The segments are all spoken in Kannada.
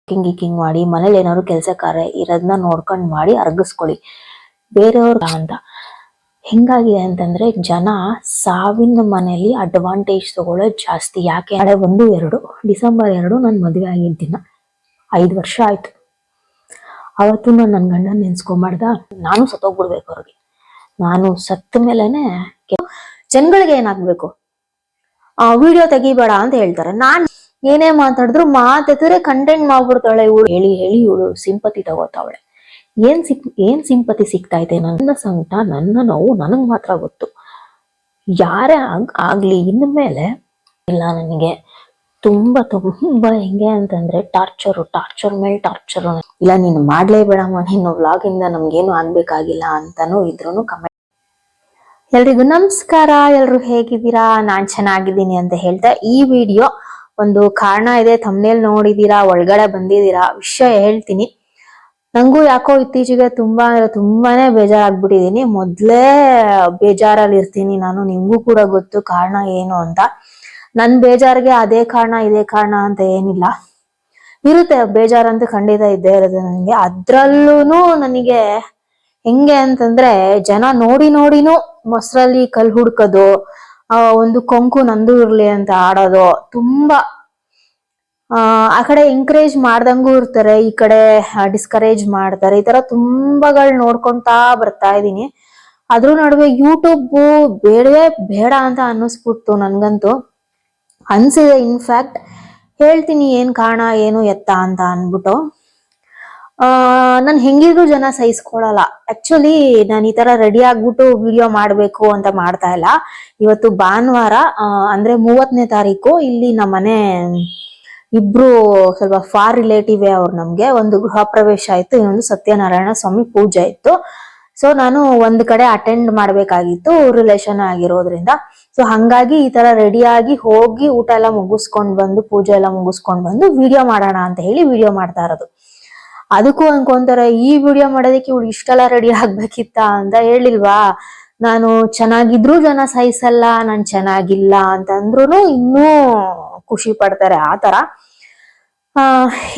ಕಿಂಗ್ ಮಾಡಿ ಮನೇಲಿ ಏನಾದ್ರು ಕೆಲಸ ಕಾರ್ಯ ಇರೋದನ್ನ ನೋಡ್ಕೊಂಡ್ ಮಾಡಿ ಅರ್ಗಿಸ್ಕೊಳ್ಳಿ ಬೇರೆಯವ್ರ ಅಂತ. ಹೆಂಗಾಗಿದೆ ಅಂತಂದ್ರೆ ಜನ ಸಾವಿನ ಮನೆಯಲ್ಲಿ ಅಡ್ವಾಂಟೇಜ್ ತಗೊಳ್ಳೋದು ಜಾಸ್ತಿ. ಯಾಕೆ 1-2 ಡಿಸೆಂಬರ್ 2 ನಾನು ಮದುವೆ ಆಗಿದ್ದ ದಿನ 5 ವರ್ಷ ಆಯ್ತು. ಅವತ್ತು ನಾನು ನನ್ನ ಗಂಡನ ನೆನ್ಸ್ಕೊಂಬಾರ್ದ, ನಾನು ಸತ್ತೋಗ್ಬಿಡ್ಬೇಕು ಅವ್ರಿಗೆ. ನಾನು ಸತ್ತ ಮೇಲೆನೆ ಜನಗಳಿಗೆ ಏನಾಗ್ಬೇಕು, ವಿಡಿಯೋ ತೆಗಿಬೇಡ ಅಂತ ಹೇಳ್ತಾರೆ. ನಾನ್ ಏನೇ ಮಾತಾಡಿದ್ರು ಮಾತಾಡಿದ್ರೆ ಕಂಟೆಂಟ್ ಮಾಡ್ಬಿಡ್ತಾಳೆ ಇವಳು. ಹೇಳಿ ಹೇಳಿ ಇವಳು ಸಿಂಪತಿ ತಗೋತಾವಳೆ. ಏನ್ ಸಿಂಪತಿ ಸಿಗ್ತಾ ಇದೆ? ನನ್ನ ಸಂಕಟ, ನನ್ನ ನೋವು ನನಗ್ ಮಾತ್ರ ಗೊತ್ತು. ಯಾರೇ ಆಗ್ಲಿ ಇನ್ಮೇಲೆ ಇಲ್ಲ. ನನಗೆ ತುಂಬಾ ಹೆಂಗೆ ಅಂತಂದ್ರೆ ಟಾರ್ಚರ್ ಮೇಲೆ ಟಾರ್ಚರ್. ಇಲ್ಲ ನೀನು ಮಾಡ್ಲೇಬೇಡಮ್ಮ, ನೀನು ವ್ಲಾಗ್ ಇಂದ ನಮ್ಗೇನು ಆಗ್ಬೇಕಾಗಿಲ್ಲ ಅಂತಾನು ಇದ್ರೂನು ಕಮೆಂಟ್. ಎಲ್ರಿಗೂ ನಮಸ್ಕಾರ. ಎಲ್ರು ಹೇಗಿದ್ದೀರಾ? ನಾನ್ ಚೆನ್ನಾಗಿದ್ದೀನಿ ಅಂತ ಹೇಳ್ತಾ ಈ ವಿಡಿಯೋ ಒಂದು ಕಾರಣ ಇದೆ. ಥಂಬ್ನೇಲ್ ನೋಡಿದೀರಾ, ಒಳಗಡೆ ಬಂದಿದ್ದೀರಾ. ವಿಷಯ ಹೇಳ್ತೀನಿ. ನಂಗೂ ಯಾಕೋ ಇತ್ತೀಚೆಗೆ ತುಂಬಾನೇ ಬೇಜಾರಾಗ್ಬಿಟ್ಟಿದೀನಿ. ಮೊದ್ಲೇ ಬೇಜಾರಲ್ಲಿ ಇರ್ತೀನಿ ನಾನು. ನಿಮ್ಗೂ ಕೂಡ ಗೊತ್ತು ಕಾರಣ ಏನು ಅಂತ. ನನ್ ಬೇಜಾರ್ಗೆ ಅದೇ ಕಾರಣ ಇದೇ ಕಾರಣ ಅಂತ ಏನಿಲ್ಲ, ಇರುತ್ತೆ ಬೇಜಾರಂತ ಖಂಡಿತ ಇದ್ದೇ ಇರುತ್ತೆ ನನಗೆ. ಅದ್ರಲ್ಲೂನು ನನಗೆ ಹೆಂಗೆ ಅಂತಂದ್ರೆ ಜನ ನೋಡಿನೂ ಮೊಸರಲ್ಲಿ ಕಲ್ ಹುಡ್ಕೋದು, ಒಂದು ಕೊಂಕು ನಂದು ಇರ್ಲಿ ಅಂತ ಆಡೋದು, ತುಂಬಾ ಆ ಕಡೆ ಎಂಕರೇಜ್ ಮಾಡ್ದಂಗೂ ಇರ್ತಾರೆ, ಈ ಕಡೆ ಡಿಸ್ಕರೇಜ್ ಮಾಡ್ತಾರೆ. ಈ ತರ ತುಂಬಾಗಳು ನೋಡ್ಕೊಂತಾ ಬರ್ತಾ ಇದೀನಿ. ಅದ್ರ ನಡುವೆ ಯೂಟ್ಯೂಬ್ ಬೇಡವೇ ಬೇಡ ಅಂತ ಅನ್ನಿಸ್ಬಿಡ್ತು ನನ್ಗಂತೂ. ಅನ್ಸಿದೆ. ಇನ್ಫ್ಯಾಕ್ಟ್ ಹೇಳ್ತೀನಿ ಏನ್ ಕಾರಣ ಏನು ಎತ್ತ ಅಂತ ಅನ್ಬಿಟ್ಟು. ನನ್ ಹೆಂಗಿದ್ರು ಜನ ಸಹಿಸ್ಕೊಳಲ್ಲ. ಆಕ್ಚುಲಿ ನಾನು ಈ ತರ ರೆಡಿ ಆಗ್ಬಿಟ್ಟು ವಿಡಿಯೋ ಮಾಡ್ಬೇಕು ಅಂತ ಮಾಡ್ತಾ ಇಲ್ಲ. ಇವತ್ತು ಭಾನುವಾರ, ಅಂದ್ರೆ 30ನೇ ತಾರೀಕು. ಇಲ್ಲಿ ನಮ್ಮನೆ ಇಬ್ರು ಸ್ವಲ್ಪ ಫಾರ್ ರಿಲೇಟಿವ್ ಅವ್ರು. ನಮ್ಗೆ ಒಂದು ಗೃಹ ಪ್ರವೇಶ ಆಯ್ತು, ಇನ್ನೊಂದು ಸತ್ಯನಾರಾಯಣ ಸ್ವಾಮಿ ಪೂಜೆ ಇತ್ತು. ಸೊ ನಾನು ಒಂದ್ ಕಡೆ ಅಟೆಂಡ್ ಮಾಡ್ಬೇಕಾಗಿತ್ತು, ರಿಲೇಷನ್ ಆಗಿರೋದ್ರಿಂದ. ಸೊ ಹಂಗಾಗಿ ಈ ತರ ರೆಡಿಯಾಗಿ ಹೋಗಿ ಊಟ ಎಲ್ಲ ಮುಗಿಸ್ಕೊಂಡ್ ಬಂದು, ಪೂಜೆ ಎಲ್ಲ ಮುಗಿಸ್ಕೊಂಡ್ ಬಂದು ವಿಡಿಯೋ ಮಾಡೋಣ ಅಂತ ಹೇಳಿ ವಿಡಿಯೋ ಮಾಡ್ತಾ ಇರೋದು. ಅದಕ್ಕೂ ಅನ್ಕೊಂತಾರೆ, ಈ ವಿಡಿಯೋ ಮಾಡೋದಕ್ಕೆ ಇವಳು ಇಷ್ಟೆಲ್ಲ ರೆಡಿ ಆಗ್ಬೇಕಿತ್ತ ಅಂತ. ಹೇಳಿಲ್ವಾ, ನಾನು ಚೆನ್ನಾಗಿದ್ರು ಜನ ಸಹಿಸಲ್ಲ, ನಾನ್ ಚೆನ್ನಾಗಿಲ್ಲ ಅಂತಂದ್ರು ಇನ್ನೂ ಖುಷಿ ಪಡ್ತಾರೆ. ಆತರ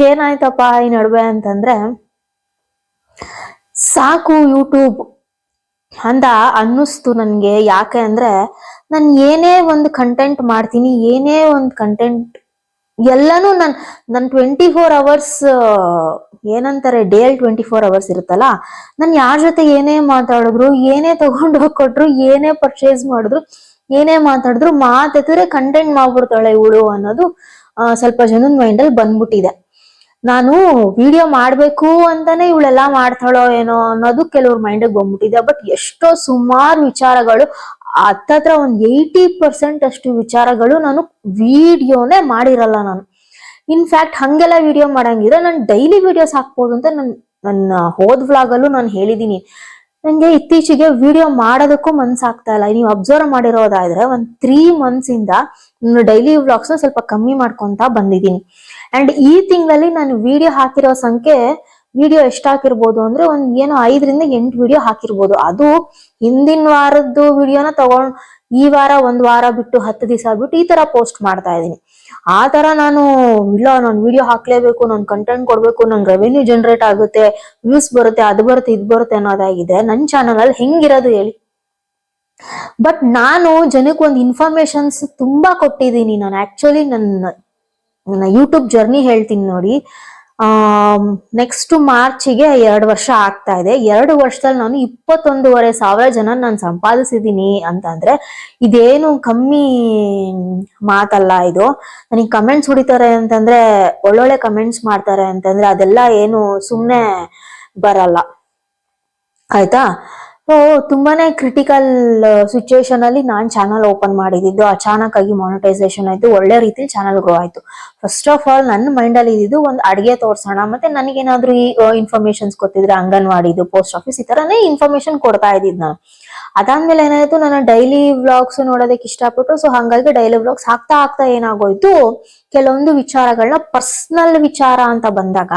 ಏನಾಯ್ತಪ್ಪ ಈ ನಡುವೆ ಅಂತಂದ್ರೆ, ಸಾಕು ಯೂಟ್ಯೂಬ್ ಅಂತ ಅನ್ನಿಸ್ತು ನನ್ಗೆ. ಯಾಕೆ ಅಂದ್ರೆ ನಾನು ಏನೇ ಒಂದು ಕಂಟೆಂಟ್ ಮಾಡ್ತೀನಿ, ಏನೇ ಒಂದು ಕಂಟೆಂಟ್ ಎಲ್ಲಾನು ನನ್ 24 hours ಏನಂತಾರೆ, ಡೇಲ್ 24 hours ಇರುತ್ತಲ್ಲ, ನಾನ್ ಯಾರ ಜೊತೆ ಏನೇ ಮಾತಾಡಿದ್ರು, ಏನೇ ತಗೊಂಡ್ ಹೋಗ್ಕೊಟ್ರು, ಏನೇ ಪರ್ಚೇಸ್ ಮಾಡಿದ್ರು, ಏನೇ ಮಾತಾಡಿದ್ರು ಮಾತಾಡಿದ್ರೆ ಕಂಟೆಂಟ್ ಮಾಡ್ಬಿಡ್ತಾಳೆ ಇವಳು ಅನ್ನೋದು ಸ್ವಲ್ಪ ಜನದ ಮೈಂಡ್ ಅಲ್ಲಿ ಬಂದ್ಬಿಟ್ಟಿದೆ. ನಾನು ವಿಡಿಯೋ ಮಾಡ್ಬೇಕು ಅಂತಾನೆ ಇವಳೆಲ್ಲಾ ಮಾಡ್ತಾಳೋ ಏನೋ ಅನ್ನೋದು ಕೆಲವ್ರ ಮೈಂಡ್ ಬಂದ್ಬಿಟ್ಟಿದೆ. ಬಟ್ ಎಷ್ಟೋ ಸುಮಾರು ವಿಚಾರಗಳು, ಹತ್ತತ್ರ ಒಂದ್ 80% ಅಷ್ಟು ವಿಚಾರಗಳು ನಾನು ವಿಡಿಯೋನೇ ಮಾಡಿರಲ್ಲ ನಾನು. ಇನ್ಫ್ಯಾಕ್ಟ್ ಹಂಗೆಲ್ಲ ವಿಡಿಯೋ ಮಾಡಂಗಿದ್ರೆ ನಾನು ಡೈಲಿ ವಿಡಿಯೋಸ್ ಹಾಕ್ಬೋದು ಅಂತ ನನ್ನ ಹೋದ್ ವ್ಲಾಗ್ ಅಲ್ಲೂ ನಾನು ಹೇಳಿದೀನಿ. ನಂಗೆ ಇತ್ತೀಚೆಗೆ ವಿಡಿಯೋ ಮಾಡೋದಕ್ಕೂ ಮನ್ಸಾಗ್ತಾ ಇಲ್ಲ. ನೀವು ಅಬ್ಸರ್ವ್ ಮಾಡಿರೋದಾದ್ರೆ 3 months ಇಂದ ನಾನು ಡೈಲಿ ವ್ಲಾಗ್ಸ್ ಸ್ವಲ್ಪ ಕಮ್ಮಿ ಮಾಡ್ಕೊಂತ ಬಂದಿದ್ದೀನಿ. ಅಂಡ್ ಈ ತಿಂಗಳಲ್ಲಿ ನಾನು ವಿಡಿಯೋ ಹಾಕಿರೋ ಸಂಖ್ಯೆ, ವಿಡಿಯೋ ಎಷ್ಟು ಹಾಕಿರ್ಬೋದು ಅಂದ್ರೆ ಒಂದ್ 5 ರಿಂದ 8 ವಿಡಿಯೋ ಹಾಕಿರ್ಬೋದು. ಅದು ಹಿಂದಿನ ವಾರದ್ದು ವಿಡಿಯೋನ ತಗೊಂಡ್ ಈ ವಾರ ಒಂದ್ ವಾರ ಬಿಟ್ಟು 10 ದಿವಸ ಬಿಟ್ಟು ಈ ತರ ಪೋಸ್ಟ್ ಮಾಡ್ತಾ ಇದೀನಿ. ಆ ತರ ನಾನು ವಿಡಿಯೋ ಹಾಕ್ಲೇಬೇಕು, ನಾನು ಕಂಟೆಂಟ್ ಕೊಡ್ಬೇಕು, ನಂಗೆ ರೆವೆನ್ಯೂ ಜನರೇಟ್ ಆಗುತ್ತೆ, ವ್ಯೂಸ್ ಬರುತ್ತೆ, ಅದು ಬರುತ್ತೆ ಇದು ಬರುತ್ತೆ ಅನ್ನೋದಾಗಿದೆ ನನ್ ಚಾನಲ್ ಅಲ್ಲಿ. ಹೆಂಗಿರೋದು ಹೇಳಿ? ಬಟ್ ನಾನು ಜನಕ್ಕೆ ಒಂದು ಇನ್ಫಾರ್ಮೇಶನ್ಸ್ ತುಂಬಾ ಕೊಟ್ಟಿದ್ದೀನಿ. ನಾನು ಆಕ್ಚುಲಿ ನನ್ನ ಯೂಟ್ಯೂಬ್ ಜರ್ನಿ ಹೇಳ್ತೀನಿ ನೋಡಿ. ನೆಕ್ಸ್ಟ್ ಮಾರ್ಚ್ಗೆ 2 ವರ್ಷ ಆಗ್ತಾ ಇದೆ. 2 ವರ್ಷದಲ್ಲಿ ನಾನು 21,500 ಜನ ನಾನು ಸಂಪಾದಿಸಿದೀನಿ ಅಂತಂದ್ರೆ ಇದೇನು ಕಮ್ಮಿ ಮಾತಲ್ಲ ಇದು. ನನಗೆ ಕಮೆಂಟ್ಸ್ ಹೊಡಿತಾರೆ ಅಂತಂದ್ರೆ, ಒಳ್ಳೊಳ್ಳೆ ಕಮೆಂಟ್ಸ್ ಮಾಡ್ತಾರೆ ಅಂತಂದ್ರೆ ಅದೆಲ್ಲ ಏನು ಸುಮ್ನೆ ಬರಲ್ಲ, ಆಯ್ತಾ? ತುಂಬಾನೇ ಕ್ರಿಟಿಕಲ್ ಸಿಚುಯೇಷನ್ ಅಲ್ಲಿ ನಾನ್ ಚಾನಲ್ ಓಪನ್ ಮಾಡಿದ್ದು. ಅಚಾನಕ್ ಆಗಿ ಮಾನಿಟೈಸೇಷನ್ ಆಯ್ತು, ಒಳ್ಳೆ ರೀತಿಲಿ ಚಾನಲ್ ಗ್ರೋ ಆಯ್ತು. ಫಸ್ಟ್ ಆಫ್ ಆಲ್ ನನ್ನ ಮೈಂಡ್ ಅಲ್ಲಿ ಇದ್ದು ಒಂದು ಅಡಿಗೆ ತೋರ್ಸೋಣ, ಮತ್ತೆ ನನಗೇನಾದ್ರೂ ಈ ಇನ್ಫಾರ್ಮೇಶನ್ಸ್ ಗೊತ್ತಿದ್ರೆ ಅಂಗನವಾಡಿದು, ಪೋಸ್ಟ್ ಆಫೀಸ್ ಈ ತರನೇ ಇನ್ಫಾರ್ಮೇಶನ್ ಕೊಡ್ತಾ ಇದ್ದಿದ್ ನಾನು. ಅದಾದ್ಮೇಲೆ ಏನಾಯ್ತು, ನಾನು ಡೈಲಿ ವ್ಲಾಗ್ಸ್ ನೋಡೋದಕ್ಕೆ ಇಷ್ಟಪಟ್ಟು, ಸೊ ಹಂಗಾಗಿ ಡೈಲಿ ವ್ಲಾಗ್ಸ್ ಹಾಕ್ತಾ ಏನಾಗೋಯ್ತು, ಕೆಲವೊಂದು ವಿಚಾರಗಳನ್ನ ಪರ್ಸನಲ್ ವಿಚಾರ ಅಂತ ಬಂದಾಗ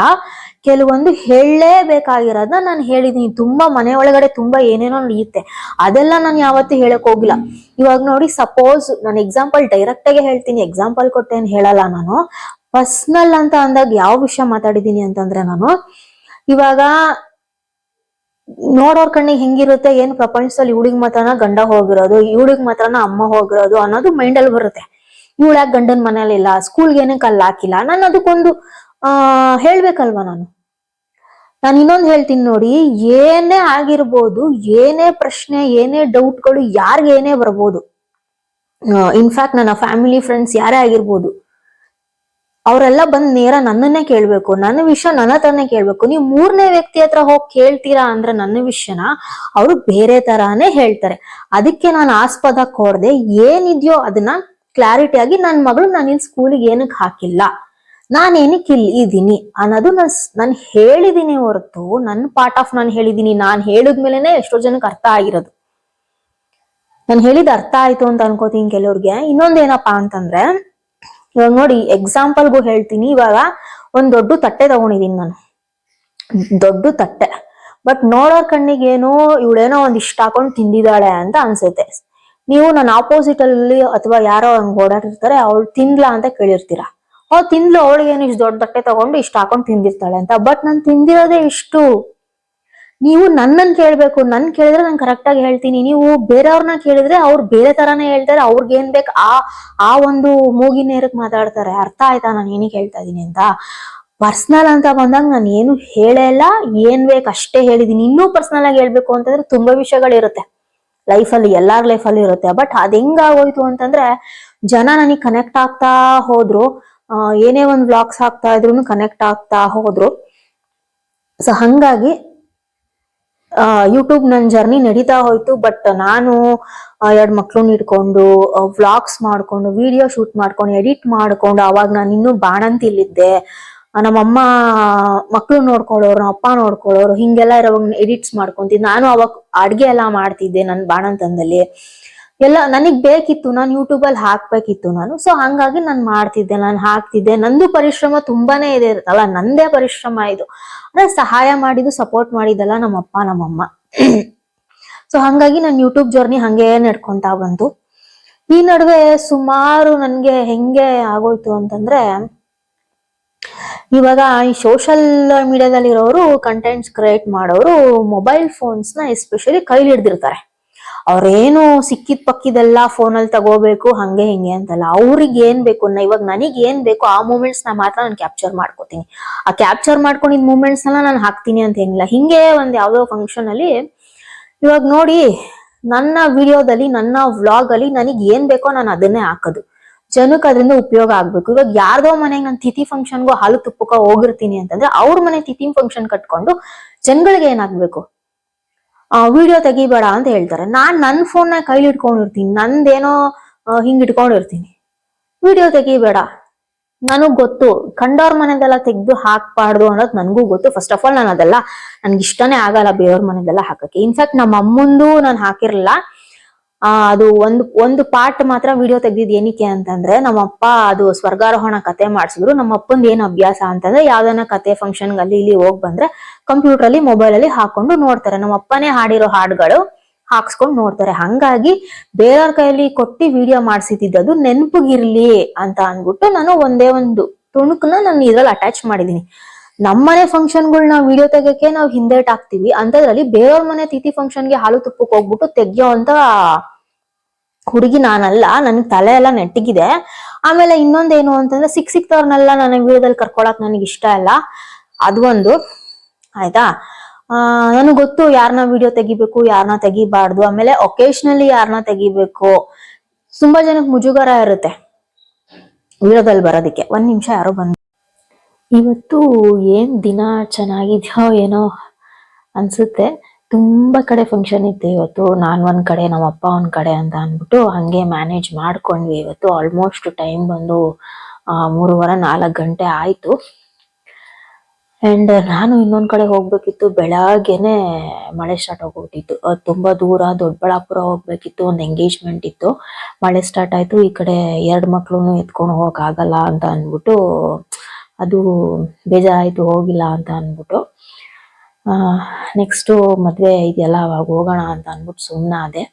ಕೆಲವೊಂದು ಹೇಳಲೇಬೇಕಾಗಿರೋದನ್ನ ನಾನು ಹೇಳಿದೀನಿ. ತುಂಬಾ ಮನೆ ಒಳಗಡೆ ತುಂಬಾ ಏನೇನೋ ನಡೆಯುತ್ತೆ, ಅದೆಲ್ಲ ನಾನು ಯಾವತ್ತೂ ಹೇಳಕ್ ಹೋಗಿಲ್ಲ. ಇವಾಗ ನೋಡಿ, ಸಪೋಸ್ ನಾನು ಎಕ್ಸಾಂಪಲ್ ಡೈರೆಕ್ಟ್ ಆಗಿ ಹೇಳ್ತೀನಿ, ಎಕ್ಸಾಂಪಲ್ ಕೊಟ್ಟೇನು ಹೇಳಲ್ಲ ನಾನು. ಪರ್ಸನಲ್ ಅಂತ ಅಂದಾಗ ಯಾವ ವಿಷಯ ಮಾತಾಡಿದೀನಿ ಅಂತಂದ್ರೆ, ನಾನು ಇವಾಗ ನೋಡೋರ್ ಕಣ್ಣಿಗೆ ಹೆಂಗಿರುತ್ತೆ, ಏನ್ ಪ್ರಪಂಚದಲ್ಲಿ ಇವಳಿಗೆ ಮಾತ್ರನ ಗಂಡ ಹೋಗಿರೋದು, ಇವಳಿಗೆ ಮಾತ್ರನ ಅಮ್ಮ ಹೋಗಿರೋದು ಅನ್ನೋದು ಮೈಂಡ್ ಅಲ್ಲಿ ಬರುತ್ತೆ. ಇವಳ ಯಾಕೆ ಗಂಡನ ಮನೇಲಿ ಇಲ್ಲ, ಸ್ಕೂಲ್ಗೆ ಏನಕ್ಕೆ ಅಲ್ಲಿ ಹಾಕಿಲ್ಲ, ನಾನು ಅದಕ್ಕೊಂದು ಹೇಳ್ಬೇಕಲ್ವಾ. ನಾನು ಇನ್ನೊಂದು ಹೇಳ್ತೀನಿ ನೋಡಿ, ಏನೇ ಆಗಿರ್ಬೋದು, ಏನೇ ಪ್ರಶ್ನೆ, ಏನೇ ಡೌಟ್ಗಳು ಯಾರಿಗೆ ಏನೇ ಬರ್ಬೋದು, ಇನ್ಫ್ಯಾಕ್ಟ್ ನನ್ನ ಫ್ಯಾಮಿಲಿ ಫ್ರೆಂಡ್ಸ್ ಯಾರೇ ಆಗಿರ್ಬೋದು, ಅವರೆಲ್ಲ ಬಂದ್ ನೇರ ನನ್ನನ್ನೇ ಕೇಳ್ಬೇಕು, ನನ್ನ ವಿಷಯ ನನ್ನ ಹತ್ರನೇ ಕೇಳ್ಬೇಕು. ನೀವು ಮೂರನೇ ವ್ಯಕ್ತಿ ಹತ್ರ ಹೋಗಿ ಕೇಳ್ತೀರಾ ಅಂದ್ರೆ ನನ್ನ ವಿಷಯನ ಅವರು ಬೇರೆ ತರಾನೇ ಹೇಳ್ತಾರೆ. ಅದಕ್ಕೆ ನಾನು ಆಸ್ಪದ ಕೊಡದೆ ಏನಿದ್ಯೋ ಅದನ್ನ ಕ್ಲಾರಿಟಿಯಾಗಿ, ನನ್ನ ಮಗಳು ನಾನು ಇಲ್ಲಿ ಸ್ಕೂಲಿಗೆ ಏನಕ್ಕೆ ಹಾಕಿಲ್ಲ, ನಾನೇನಕ್ಕೆ ಇಲ್ಲಿ ಇದ್ದೀನಿ ಅನ್ನೋದು ನಾನು ಹೇಳಿದೀನಿ ಹೊರತು, ನನ್ನ ಪಾರ್ಟ್ ಆಫ್ ನಾನು ಹೇಳಿದೀನಿ. ನಾನು ಹೇಳಿದ್ಮೇಲೆನೆ ಎಷ್ಟೋ ಜನಕ್ಕೆ ಅರ್ಥ ಆಗಿರೋದು. ನಾನು ಹೇಳಿದ ಅರ್ಥ ಆಯ್ತು ಅಂತ ಅನ್ಕೋತೀನಿ ಕೆಲವ್ರಿಗೆ. ಇನ್ನೊಂದೇನಪ್ಪಾ ಅಂತಂದ್ರೆ, ಇವಾಗ ನೋಡಿ ಎಕ್ಸಾಂಪಲ್ಗೂ ಹೇಳ್ತೀನಿ. ಇವಾಗ ಒಂದ್ ದೊಡ್ಡ ತಟ್ಟೆ ತಗೊಂಡಿದೀನಿ ನಾನು, ದೊಡ್ಡ ತಟ್ಟೆ. ಬಟ್ ನೋಡೋರ್ ಕಣ್ಣಿಗೇನೋ ಇವಳೇನೋ ಒಂದ್ ಇಷ್ಟ ಹಾಕೊಂಡ್ ತಿಂದಿದ್ದಾಳೆ ಅಂತ ಅನ್ಸುತ್ತೆ. ನೀವು ನನ್ನ ಆಪೋಸಿಟ್ ಅಲ್ಲಿ ಅಥವಾ ಯಾರೋ ಹಂಗ್ ಓಡಾಡಿರ್ತಾರೆ, ಅವಳು ತಿನ್ಲಾ ಅಂತ ಕೇಳಿರ್ತೀರಾ. ತಿನ್ಲು, ಅವಳಿಗೇನು ಇಷ್ಟು ದೊಡ್ಡ ತಟ್ಟೆ ತಗೊಂಡು ಇಷ್ಟ ಹಾಕೊಂಡ್ ತಿಂದಿರ್ತಾಳೆ ಅಂತ. ಬಟ್ ನಾನು ತಿಂದಿರೋದೇ ಇಷ್ಟು. ನೀವು ನನ್ನನ್ ಕೇಳ್ಬೇಕು, ನನ್ ಕೇಳಿದ್ರೆ ನಾನು ಕರೆಕ್ಟ್ ಆಗಿ ಹೇಳ್ತೀನಿ. ನೀವು ಬೇರೆಯವ್ರನ್ನ ಕೇಳಿದ್ರೆ ಅವ್ರು ಬೇರೆ ತರಾನೇ ಹೇಳ್ತಾರೆ. ಅವ್ರಿಗೆ ಏನ್ ಬೇಕು ಆ ಒಂದು ಮೂಗಿನೇರಕ್ ಮಾತಾಡ್ತಾರೆ. ಅರ್ಥ ಆಯ್ತಾ ನಾನು ಏನಕ್ಕೆ ಹೇಳ್ತಾ ಇದೀನಿ ಅಂತ? ಪರ್ಸನಲ್ ಅಂತ ಬಂದಾಗ ನಾನು ಏನು ಹೇಳೇ ಇಲ್ಲ, ಏನ್ ಬೇಕು ಅಷ್ಟೇ ಹೇಳಿದೀನಿ. ಇನ್ನೂ ಪರ್ಸನಲ್ ಆಗಿ ಹೇಳ್ಬೇಕು ಅಂತಂದ್ರೆ ತುಂಬಾ ವಿಷಯಗಳಿರುತ್ತೆ ಲೈಫಲ್ಲಿ, ಎಲ್ಲಾರ್ ಲೈಫಲ್ಲಿ ಇರುತ್ತೆ. ಬಟ್ ಅದ್ ಹೆಂಗಾಗೋಯ್ತು ಅಂತಂದ್ರೆ, ಜನ ನನಗ್ ಕನೆಕ್ಟ್ ಆಗ್ತಾ ಹೋದ್ರು, ಏನೇ ಒಂದ್ ವ್ಲಾಗ್ಸ್ ಹಾಕ್ತಾ ಇದ್ರು ಕನೆಕ್ಟ್ ಆಗ್ತಾ ಹೋದ್ರು. ಸೊ ಹಂಗಾಗಿ ಯೂಟ್ಯೂಬ್ ನನ್ ಜರ್ನಿ ನಡೀತಾ ಹೋಯ್ತು. ಬಟ್ ನಾನು 2 ಮಕ್ಳನ್ನ ಇಟ್ಕೊಂಡು ವ್ಲಾಗ್ಸ್ ಮಾಡ್ಕೊಂಡು, ವಿಡಿಯೋ ಶೂಟ್ ಮಾಡ್ಕೊಂಡು, ಎಡಿಟ್ ಮಾಡ್ಕೊಂಡು, ಅವಾಗ ನಾನು ಇನ್ನೂ ಬಾಣಂತಿಲಿದ್ದೆ. ನಮ್ಮಮ್ಮ ಮಕ್ಳು ನೋಡ್ಕೊಳ್ಳೋರು, ನಮ್ಮ ಅಪ್ಪ ನೋಡ್ಕೊಳ್ಳೋರು, ಹಿಂಗೆಲ್ಲ ಇರೋವಾಗ ಎಡಿಟ್ಸ್ ಮಾಡ್ಕೊಂತಿದ್ದೆ. ನಾನು ಅವಾಗ ಅಡ್ಗೆ ಎಲ್ಲ ಮಾಡ್ತಿದ್ದೆ ನನ್ನ ಬಾಣಂತನದಲ್ಲಿ. ಎಲ್ಲ ನನಗ್ ಬೇಕಿತ್ತು, ನಾನು ಯೂಟ್ಯೂಬ್ ಅಲ್ಲಿ ಹಾಕ್ಬೇಕಿತ್ತು ನಾನು. ಸೊ ಹಂಗಾಗಿ ನಾನು ಮಾಡ್ತಿದ್ದೆ, ನಾನು ಹಾಕ್ತಿದ್ದೆ. ನಂದು ಪರಿಶ್ರಮ ತುಂಬಾನೇ ಇದೆ ಅಲ್ಲ, ನಂದೇ ಪರಿಶ್ರಮ ಇದು. ಅಂದ್ರೆ ಸಹಾಯ ಮಾಡಿದ್ದು, ಸಪೋರ್ಟ್ ಮಾಡಿದ್ದಲ್ಲ ನಮ್ಮಪ್ಪ ನಮ್ಮಮ್ಮ. ಸೊ ಹಂಗಾಗಿ ನನ್ನ ಯೂಟ್ಯೂಬ್ ಜರ್ನಿ ಹಂಗೆ ನಡ್ಕೊಂತ ಬಂತು. ಈ ನಡುವೆ ಸುಮಾರು ನನ್ಗೆ ಹೆಂಗೆ ಆಗೋಯ್ತು ಅಂತಂದ್ರೆ, ಇವಾಗ ಈ ಸೋಷಿಯಲ್ ಮೀಡಿಯಾದಲ್ಲಿರೋರು, ಕಂಟೆಂಟ್ಸ್ ಕ್ರಿಯೇಟ್ ಮಾಡೋರು ಮೊಬೈಲ್ ಫೋನ್ಸ್ ನ ಎಸ್ಪೆಷಲಿ ಕೈಲಿ ಹಿಡ್ದಿರ್ತಾರೆ. ಅವ್ರೇನು ಸಿಕ್ಕಿದ್ ಪಕ್ಕಿದೆಲ್ಲ ಫೋನಲ್ಲಿ ತಗೋಬೇಕು ಹಂಗೆ ಹಿಂಗೆ ಅಂತಲ್ಲ. ಅವ್ರಿಗೆ ಏನ್ ಬೇಕು, ಇವಾಗ ನನಗ್ ಏನ್ ಬೇಕು ಆ ಮೂಮೆಂಟ್ಸ್ ನ ಮಾತ್ರ ನಾನು ಕ್ಯಾಪ್ಚರ್ ಮಾಡ್ಕೋತೀನಿ. ಆ ಕ್ಯಾಪ್ಚರ್ ಮಾಡ್ಕೊಂಡಿದ್ ಮೂಮೆಂಟ್ಸ್ ಎಲ್ಲ ನಾನು ಹಾಕ್ತೀನಿ ಅಂತ ಏನಿಲ್ಲ. ಹಿಂಗೆ ಒಂದ್ ಯಾವ್ದೋ ಫಂಕ್ಷನ್ ಅಲ್ಲಿ ಇವಾಗ ನೋಡಿ, ನನ್ನ ವಿಡಿಯೋದಲ್ಲಿ, ನನ್ನ ವ್ಲಾಗ್ ಅಲ್ಲಿ ನನಗ್ ಏನ್ ಬೇಕೋ ನಾನು ಅದನ್ನೇ ಹಾಕೋದು. ಜನಕ್ಕೆ ಅದರಿಂದ ಉಪಯೋಗ ಆಗ್ಬೇಕು. ಇವಾಗ ಯಾರ್ದೋ ಮನೆಗೆ ನಾನು ತಿಥಿ ಫಂಕ್ಷನ್ಗೂ ಹಾಲು ತುಪ್ಪಕ್ಕ ಹೋಗಿರ್ತೀನಿ ಅಂತಂದ್ರೆ, ಅವ್ರ ಮನೆ ತಿಥಿ ಫಂಕ್ಷನ್ ಕಟ್ಕೊಂಡು ಜನಗಳಿಗೆ ಏನಾಗ್ಬೇಕು, ವಿಡಿಯೋ ತೆಗಿಬೇಡ ಅಂತ ಹೇಳ್ತಾರೆ. ನಾನ್ ನನ್ನ ಫೋನ್ ನ ಕೈಲಿ ಇಟ್ಕೊಂಡಿರ್ತೀನಿ, ನಂದೇನೋ ಹಿಂಗ್ ಇಟ್ಕೊಂಡಿರ್ತೀನಿ. ವಿಡಿಯೋ ತೆಗಿಬೇಡ, ನನಗ್ ಗೊತ್ತು. ಕಂಡವ್ರ ಮನೆದೆಲ್ಲ ತೆಗ್ದು ಹಾಕ್ಬಾರ್ದು ಅನ್ನೋದು ನನ್ಗೂ ಗೊತ್ತು. ಫಸ್ಟ್ ಆಫ್ ಆಲ್ ನಾನು ಅದೆಲ್ಲ ನನ್ಗೆ ಇಷ್ಟನೇ ಆಗಲ್ಲ ಬೇರೆಯವ್ರ ಮನೆದೆಲ್ಲ ಹಾಕಕ್ಕೆ. ಇನ್ಫ್ಯಾಕ್ಟ್ ನಮ್ಮ ಅಮ್ಮಂದು ನಾನು ಹಾಕಿರಲಿಲ್ಲ. ಅದು ಒಂದು ಪಾರ್ಟ್ ಮಾತ್ರ ವಿಡಿಯೋ ತೆಗ್ದಿದ್. ಏನಕ್ಕೆ ಅಂತಂದ್ರೆ, ನಮ್ಮಪ್ಪ ಅದು ಸ್ವರ್ಗಾರೋಹಣ ಕತೆ ಮಾಡ್ಸಿದ್ರು. ನಮ್ಮ ಅಪ್ಪಂದು ಏನ್ ಅಭ್ಯಾಸ ಅಂತಂದ್ರೆ, ಯಾವ್ದನ್ನ ಕತೆ ಫಂಕ್ಷನ್ ಅಲ್ಲಿ ಇಲ್ಲಿ ಹೋಗ್ ಬಂದ್ರೆ ಕಂಪ್ಯೂಟರ್ ಅಲ್ಲಿ, ಮೊಬೈಲ್ ಅಲ್ಲಿ ಹಾಕೊಂಡು ನೋಡ್ತಾರೆ. ನಮ್ಮ ಅಪ್ಪನೇ ಹಾಡಿರೋ ಹಾಡುಗಳು ಹಾಕ್ಸ್ಕೊಂಡ್ ನೋಡ್ತಾರೆ. ಹಂಗಾಗಿ ಬೇರೆಯವ್ರ ಕೈಯಲ್ಲಿ ಕೊಟ್ಟಿ ವಿಡಿಯೋ ಮಾಡ್ಸಿದ್ದು ನೆನಪಿಗಿರ್ಲಿ ಅಂತ ಅನ್ಬಿಟ್ಟು ನಾನು ಒಂದೇ ಒಂದು ತುಣುಕನ್ನ ನಾನು ಇದ್ರಲ್ಲಿ ಅಟ್ಯಾಚ್ ಮಾಡಿದೀನಿ. ನಮ್ಮನೆ ಫಂಕ್ಷನ್ಗಳನ್ನ ವಿಡಿಯೋ ತೆಗಿಯಕ್ಕೆ ನಾವು ಹಿಂದೇಟ್ ಹಾಕ್ತಿವಿ, ಅಂತದ್ರಲ್ಲಿ ಬೇರೆಯವ್ರ ಮನೆ ತಿಥಿ ಫಂಕ್ಷನ್ಗೆ ಹಾಲು ತುಪ್ಪಕ್ಕೆ ಹೋಗ್ಬಿಟ್ಟು ತೆಗಿಯೋ ಅಂತ ಹುಡುಗಿ ನಾನಲ್ಲ. ನನ್ಗೆ ತಲೆ ಎಲ್ಲ ನೆಟ್ಟಿಗಿದೆ. ಆಮೇಲೆ ಇನ್ನೊಂದೇನು ಅಂತಂದ್ರೆ, ಸಿಕ್ತವ್ರನ್ನೆಲ್ಲ ನನ್ನ ವಿಡಿಯೋದಲ್ಲಿ ಕರ್ಕೊಳಕ್ ನನಗೆ ಇಷ್ಟ ಇಲ್ಲ. ಅದು ಒಂದು ಆಯ್ತಾ. ನನಗ್ ಗೊತ್ತು ಯಾರನ್ನ ವಿಡಿಯೋ ತೆಗಿಬೇಕು, ಯಾರನ್ನ ತೆಗಿಬಾರ್ದು, ಆಮೇಲೆ ಒಕೇಶನಲಿ ಯಾರನ್ನ ತೆಗಿಬೇಕು. ತುಂಬಾ ಜನಕ್ಕೆ ಮುಜುಗರ ಇರುತ್ತೆ ವಿಡಿಯೋದಲ್ಲಿ ಬರೋದಕ್ಕೆ. 1 ನಿಮಿಷ ಯಾರೋ ಬಂದು. ಇವತ್ತು ಏನ್ ದಿನ ಚೆನ್ನಾಗಿದ್ಯೋ ಏನೋ ಅನ್ಸುತ್ತೆ. ತುಂಬಾ ಕಡೆ ಫಂಕ್ಷನ್ ಇತ್ತು ಇವತ್ತು. ನಾನ್ ಒಂದ್ ಕಡೆ, ನಮ್ಮ ಅಪ್ಪ ಒಂದ್ ಕಡೆ ಅಂತ ಅನ್ಬಿಟ್ಟು ಹಂಗೆ ಮ್ಯಾನೇಜ್ ಮಾಡ್ಕೊಂಡ್ವಿ. ಇವತ್ತು ಆಲ್ಮೋಸ್ಟ್ ಟೈಮ್ ಬಂದು 3:30-4 ಗಂಟೆ ಆಯ್ತು. ಅಂಡ್ ನಾನು ಇನ್ನೊಂದ್ ಕಡೆ ಹೋಗ್ಬೇಕಿತ್ತು. ಬೆಳಗ್ಗೆನೆ ಮಳೆ ಸ್ಟಾರ್ಟ್ ಆಗೋಗ್ಬಿಟ್ಟಿತ್ತು. ತುಂಬಾ ದೂರ ದೊಡ್ಡಬಳ್ಳಾಪುರ ಹೋಗ್ಬೇಕಿತ್ತು, ಒಂದ್ ಎಂಗೇಜ್ಮೆಂಟ್ ಇತ್ತು. ಮಳೆ ಸ್ಟಾರ್ಟ್ ಆಯ್ತು. ಈ ಕಡೆ 2 ಮಕ್ಳನ್ನು ಎತ್ಕೊಂಡು ಹೋಗಕ್ ಆಗಲ್ಲ ಅಂತ ಅನ್ಬಿಟ್ಟು, ಅದು ಬೇಜಾರಾಯ್ತು, ಹೋಗಿಲ್ಲ ಅಂತ ಅನ್ಬಿಟ್ಟು. ನೆಕ್ಸ್ಟ್ ಮದ್ವೆ ಇದೆಯಲ್ಲ, ಅವಾಗ ಹೋಗೋಣ ಅಂತ ಅನ್ಬಿಟ್ಟು ಸುಮ್ಮನಾದೆ.